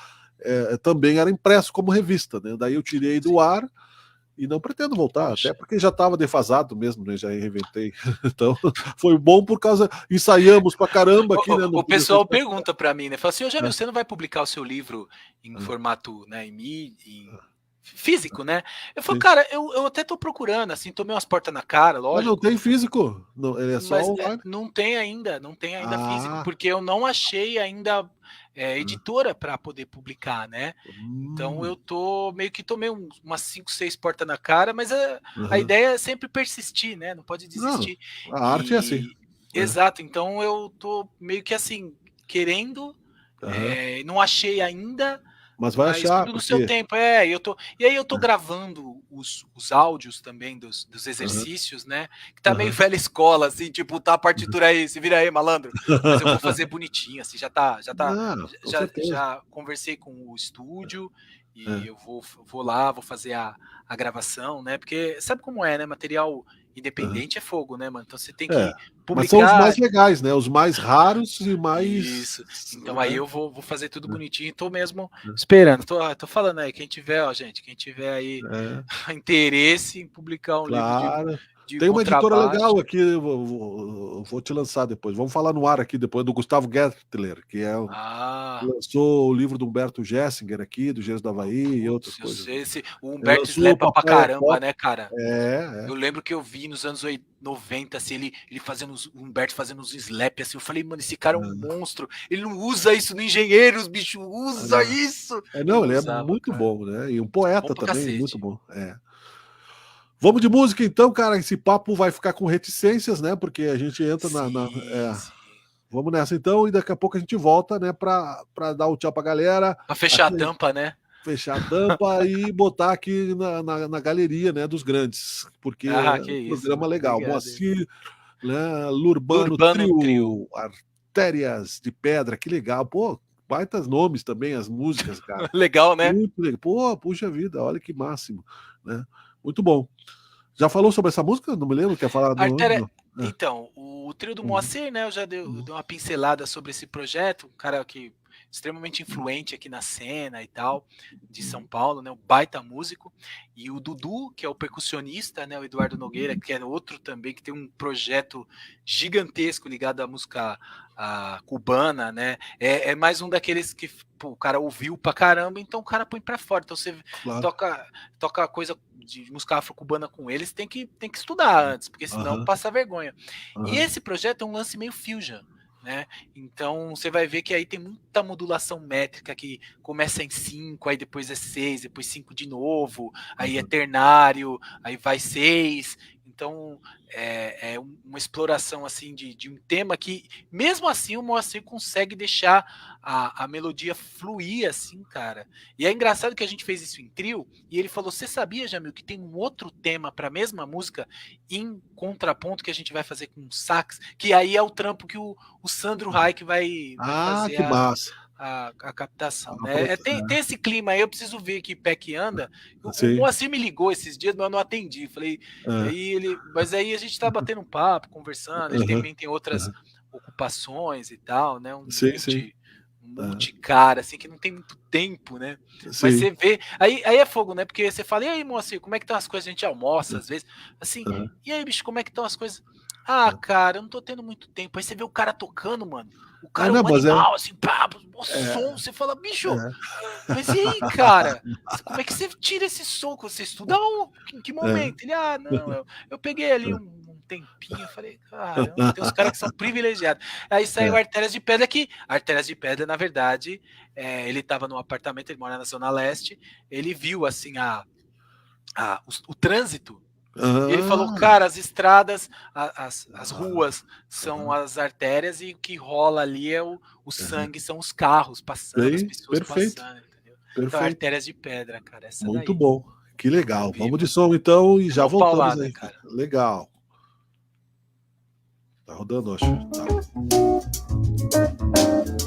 também era impresso como revista, né? Daí eu tirei do ar e não pretendo voltar, até porque já estava defasado mesmo, né? Já reinventei. Então, foi bom por causa... Ensaiamos pra caramba aqui, né? O pessoal pergunta para mim, né? Fala assim, Jamil, você não vai publicar o seu livro em formato, né, em físico, né? Eu falo, cara, eu até tô procurando, assim, tomei umas portas na cara, lógico. Mas não tem físico, não, ele é só online. Não tem ainda físico, porque eu não achei ainda editora para poder publicar, né? Então eu tomei umas 5, 6 portas na cara, mas a ideia é sempre persistir, né? Não pode desistir. Não, a arte é assim. Exato, então eu tô meio que assim, querendo, não achei ainda. Mas vai achar, tudo no seu tempo, e aí eu tô gravando os áudios também dos exercícios, né? Que tá meio velha escola, assim, tipo, tá a partitura aí, se vira aí, malandro. Mas eu vou fazer bonitinho, assim, já conversei com o estúdio e eu vou lá, vou fazer a gravação, né? Porque sabe como é, né? Material independente é fogo, né, mano? Então você tem que publicar. Mas são os mais legais, né? Os mais raros e mais... Isso. Então aí eu vou fazer tudo bonitinho e tô mesmo esperando. Tô falando aí, quem tiver aí interesse em publicar um livro de tem uma editora legal aqui, eu vou te lançar depois. Vamos falar no ar aqui depois, do Gustavo Gertler, que lançou o livro do Humberto Gessinger aqui, do Gênesis do Havaí e outras coisas. O Humberto slepa pra caramba, né, cara? Eu lembro que eu vi nos anos 90, assim, ele o Humberto fazendo uns slap, assim, eu falei, mano, esse cara é um monstro, ele não usa isso no Engenheiros, bicho, usa isso! Ele é muito bom, né? E um poeta também, muito bom. Vamos de música então, cara. Esse papo vai ficar com reticências, né? Porque a gente entra Vamos nessa então, e daqui a pouco a gente volta, né? Pra dar o tchau pra galera. Pra fechar a tampa, né? Fechar a tampa e botar aqui na galeria, né? Dos grandes. Porque é um programa legal. Obrigado, Moacir, né? Lurbano Trio, Artérias de Pedra, que legal. Pô, baitas nomes também, as músicas, cara. Legal, né? Muito legal. Pô, puxa vida, olha que máximo, né? Muito bom. Já falou sobre essa música? Não me lembro, quer falar? Então, o trio do Moacir, né? Eu já dei uma pincelada sobre esse projeto, um cara que extremamente influente aqui na cena e tal, de São Paulo, né? Um baita músico. E o Dudu, que é o percussionista, né? O Eduardo Nogueira, que é outro também, que tem um projeto gigantesco ligado à música cubana, né? É mais um daqueles que o cara ouviu pra caramba, então o cara põe pra fora. Então você toca coisa de música afro-cubana com eles, tem que estudar antes, porque senão passa vergonha. E esse projeto é um lance meio fusion, né? Então você vai ver que aí tem muita modulação métrica que começa em 5, aí depois é 6, depois 5 de novo, aí é ternário, aí vai 6. Então é uma exploração assim de um tema que, mesmo assim, o Moacir consegue deixar a melodia fluir assim, cara. E é engraçado que a gente fez isso em trio, e ele falou: você sabia, Jamil, que tem um outro tema para a mesma música em contraponto que a gente vai fazer com sax, que aí é o trampo que o Sandro Reich vai fazer que massa. A captação, né? Tem esse clima aí, eu preciso ver que pé que anda. O Moacir me ligou esses dias, mas eu não atendi. Falei, mas aí a gente tá batendo um papo, conversando, ele também tem outras ocupações e tal, né? Um multicara, assim, que não tem muito tempo, né? Mas você vê, aí é fogo, né? Porque você fala, e aí, Moacir, como é que estão as coisas? A gente almoça às vezes, assim, e aí, bicho, como é que estão as coisas? Cara, eu não tô tendo muito tempo. Aí você vê o cara tocando, mano. O cara é um animal, assim, pá, o som, você fala, bicho, mas e aí, cara? Como é que você tira esse som? Você estuda em que momento? Ele, não, eu peguei ali um tempinho, falei, caramba, tem uns caras que são privilegiados. Aí saiu Artérias de Pedra, que Artérias de Pedra, na verdade, ele tava num apartamento, ele mora na Zona Leste, ele viu, assim, o trânsito. Ele falou, cara, as estradas, as ruas são as artérias e o que rola ali é o sangue, são os carros passando, as pessoas passando, entendeu? Então, Artérias de Pedra, cara, essa muito bom, que legal. Vamos de som então e já voltamos paulada, aí. Cara. Legal. Tá rodando, acho. Tá.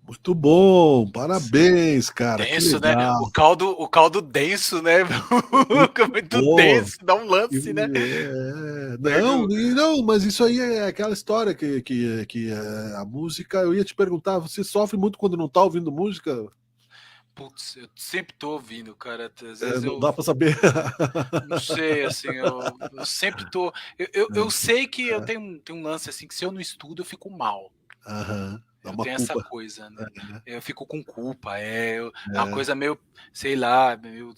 Muito bom, parabéns, cara. Denso, né? O caldo denso, né? Muito denso, dá um lance, né? Não, mas isso aí é aquela história que a música. Eu ia te perguntar, você sofre muito quando não tá ouvindo música? Putz, eu sempre tô ouvindo, cara. Às É, vezes não dá pra saber. Não sei, assim, eu sempre tô. Eu sei que eu tenho um lance assim que se eu não estudo, eu fico mal. Aham. Dá Eu uma tenho culpa. essa coisa, né? Eu fico com culpa, é uma coisa meio, sei lá, meio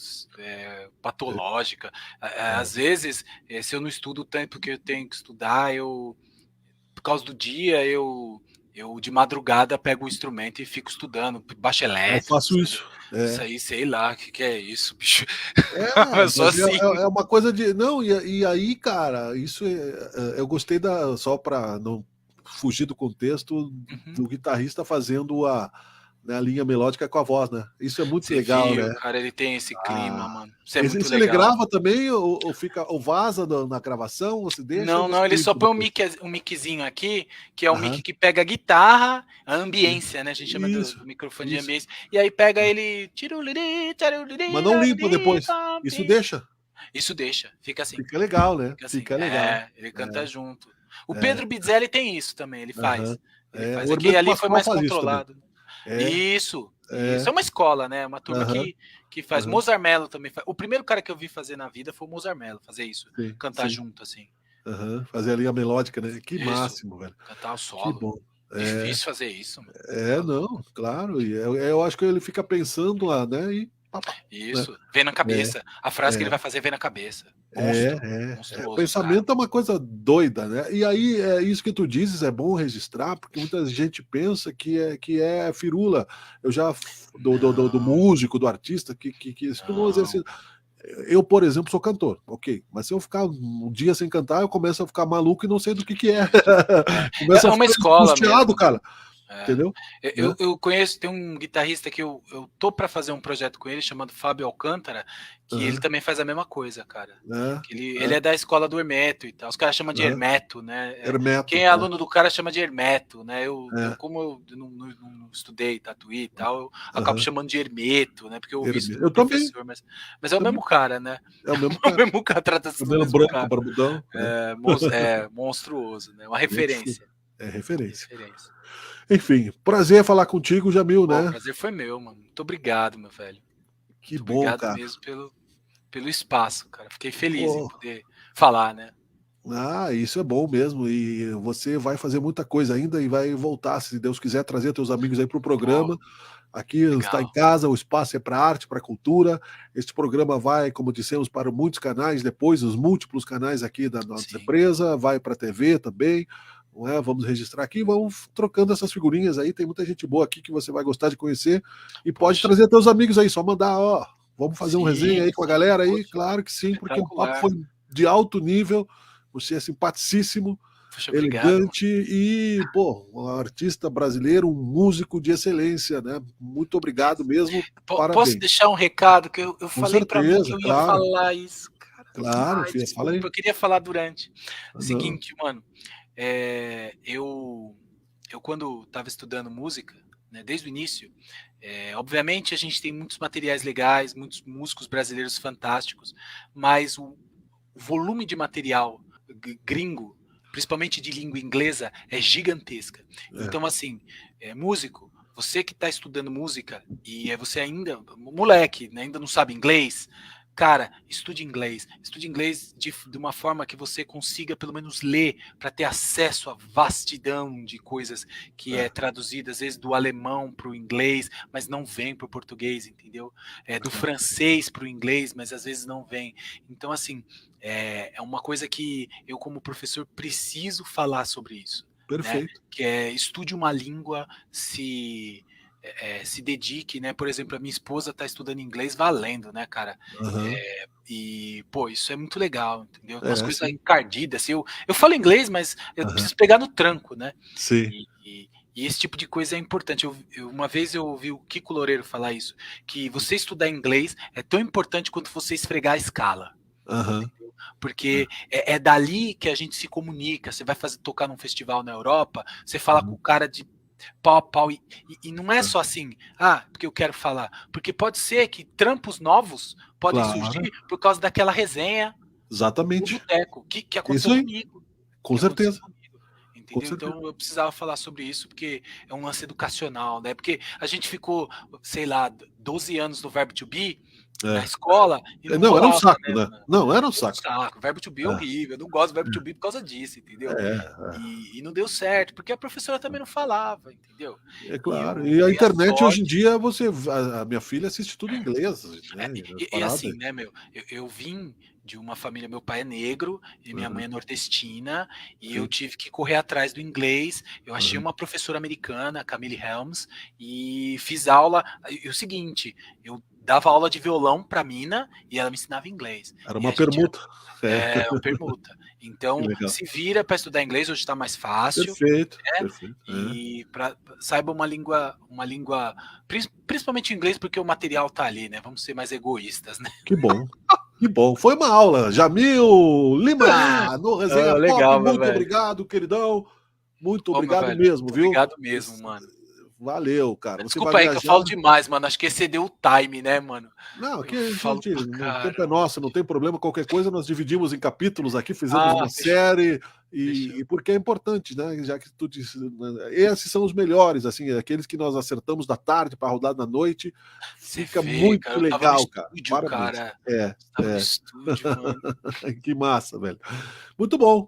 patológica. Às vezes, se eu não estudo o tempo que eu tenho que estudar, por causa do dia, eu de madrugada pego o instrumento e fico estudando, baixo elétrico. Eu faço isso. Isso aí, sei lá, o que é isso, bicho? Só Mas assim. é uma coisa de. Não, e aí, cara, isso eu gostei só para não fugir do contexto do guitarrista fazendo né, a linha melódica com a voz, né? Isso é muito Você legal, viu, né? cara, ele tem esse clima, mano. Isso é Esse muito ele legal. grava também ou vaza na gravação? Ou se deixa? Não, ele só põe um miczinho aqui, que é o mic que pega a guitarra, a ambiência, né? A gente chama do microfone de ambiência. E aí pega ele. Mas não limpa depois. Isso deixa? Isso deixa. Fica assim. Fica legal, né? Fica legal. Ele canta junto. O Pedro Bizzelli tem isso também, ele faz. Ele faz. O Aqui, ali foi mais faz controlado. Isso é uma escola, né? Uma turma que faz. Mozart Mello também faz. O primeiro cara que eu vi fazer na vida foi o Mozart Mello, fazer isso. Cantar junto, assim. Fazer a linha melódica, né? Que máximo, velho. Cantar o solo. Que bom. Difícil fazer isso. Não, claro. E eu acho que ele fica pensando lá, né? E isso, vem na cabeça. A frase que ele vai fazer vem na cabeça. O pensamento é uma coisa doida, né? E aí, isso que tu dizes é bom registrar, porque muita gente pensa que é firula. Eu já, do músico, do artista, que eu, por exemplo, sou cantor, ok, mas se eu ficar um dia sem cantar, eu começo a ficar maluco e não sei do que é. Começo a uma ficar escola mesmo, cara. Entendeu? Eu conheço, tem um guitarrista que eu tô para fazer um projeto com ele chamado Fábio Alcântara, que ele também faz a mesma coisa, cara. Ele é da escola do Hermeto e tal. Os caras chamam de Hermeto, né? Hermeto, quem é aluno do cara chama de Hermeto, né? Como eu não estudei tatuí e tal, eu acabo chamando de Hermeto, né? Porque eu ouvi isso do professor, mas é o mesmo cara, né? É o mesmo cara. O mesmo cara, trata-se do mesmo branco, cara. barbudão. Monstruoso, né? Uma referência. É referência. Enfim, prazer falar contigo, Jamil, né? O prazer foi meu, mano. Muito obrigado, meu velho. Que muito bom, obrigado cara. Mesmo pelo espaço, cara. Fiquei feliz em poder falar, né? Isso é bom mesmo. E você vai fazer muita coisa ainda e vai voltar, se Deus quiser, trazer teus amigos aí pro programa. Aqui está em casa, o espaço é para arte, para cultura. Este programa vai, como dissemos, para muitos canais, depois os múltiplos canais aqui da nossa empresa, vai para a TV também. Vamos registrar aqui, vamos trocando essas figurinhas aí, tem muita gente boa aqui que você vai gostar de conhecer e pode trazer teus amigos aí, só mandar, vamos fazer um resenha aí com a galera aí, claro que sim, porque o papo foi de alto nível, você é simpaticíssimo, elegante e, um artista brasileiro, um músico de excelência, né? Muito obrigado mesmo, parabéns. Posso deixar um recado que eu falei para mim que eu ia falar isso, cara. Claro, filha, fala aí. Eu queria falar durante. Seguinte, mano, eu quando estava estudando música, né, desde o início, obviamente a gente tem muitos materiais legais, muitos músicos brasileiros fantásticos, mas o volume de material gringo, principalmente de língua inglesa, é gigantesca. Então, assim, músico, você que está estudando música e você ainda, moleque, né, ainda não sabe inglês, cara, estude inglês de uma forma que você consiga pelo menos ler, para ter acesso à vastidão de coisas que é traduzida às vezes do alemão para o inglês, mas não vem para o português, entendeu? Do francês para o inglês, mas às vezes não vem. Então, assim, é uma coisa que eu como professor preciso falar sobre isso. Perfeito. Né? Que estude uma língua, se dedique, né? Por exemplo, a minha esposa está estudando inglês valendo, né, cara? E, isso é muito legal, entendeu? Umas coisas encardidas. Assim, eu falo inglês, mas eu preciso pegar no tranco, né? Sim. E esse tipo de coisa é importante. Uma vez eu ouvi o Kiko Loureiro falar isso, que você estudar inglês é tão importante quanto você esfregar a escala. Porque é dali que a gente se comunica. Você vai tocar num festival na Europa, você fala com o cara de pau a pau, e não é só assim, porque eu quero falar, porque pode ser que trampos novos podem surgir por causa daquela resenha. Exatamente. Do boteco, que aconteceu comigo. Com certeza. Entendeu? Então eu precisava falar sobre isso, porque é um lance educacional, né? Porque a gente ficou, sei lá, 12 anos no Verbo to Be, na escola. E não era um saco, né? Não, era um saco. O Verbo to Be é horrível. Eu não gosto do Verbo to Be por causa disso, entendeu? E não deu certo, porque a professora também não falava, entendeu? É claro. E a internet hoje em dia, a minha filha assiste tudo em inglês. Né? E assim, né, meu? Eu vim de uma família, meu pai é negro e minha mãe é nordestina, e eu tive que correr atrás do inglês. Eu achei uma professora americana, Camille Helms, e fiz aula. E o seguinte, eu dava aula de violão pra mina e ela me ensinava inglês. Era uma permuta. Uma permuta. Então, se vira para estudar inglês, hoje está mais fácil. Perfeito. Né? Perfeito. E saiba uma língua, principalmente inglês, porque o material tá ali, né? Vamos ser mais egoístas, né? Que bom. Que bom. Foi uma aula. Jamil Lima, no Resenha legal, Pop. Muito obrigado, queridão. Muito obrigado mesmo, viu? Obrigado mesmo, mano. Valeu, cara. Desculpa aí que eu falo demais, mano. Acho que excedeu o time, né, mano? Não, aqui o tempo é nosso, não tem problema. Qualquer coisa nós dividimos em capítulos aqui, fizemos uma série. E porque é importante, né? Já que tu disse, esses são os melhores, assim, aqueles que nós acertamos da tarde para rodar da noite. Fica muito cara, legal, estúdio, cara. No estúdio, mano. Que massa, velho. Muito bom.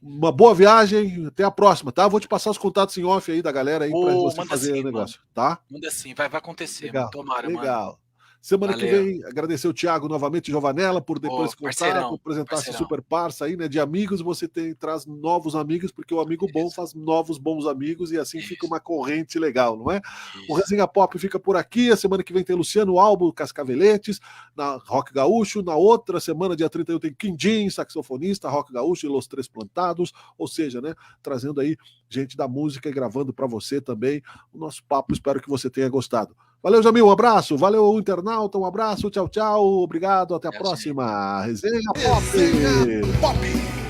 Uma boa viagem, até a próxima, tá? Vou te passar os contatos em off aí da galera aí pra você fazer o negócio, tá? Manda sim, vai acontecer, legal, tomara, legal. Mano. Semana que vem, agradecer o Thiago novamente, Giovanella, por depois contar, por apresentar esse super parça aí, né? De amigos, você traz novos amigos, porque o amigo bom faz novos bons amigos e assim fica uma corrente legal, não é? O Resenha Pop fica por aqui, a semana que vem tem Luciano Albo, Cascaveletes, na Rock Gaúcho, na outra semana, dia 31, tem Quindim, saxofonista, Rock Gaúcho e Los Três Plantados, ou seja, né? Trazendo aí gente da música e gravando para você também o nosso papo, espero que você tenha gostado. Valeu, Jamil, um abraço. Valeu, internauta, um abraço. Tchau, tchau. Obrigado, até a próxima. Resenha Pop.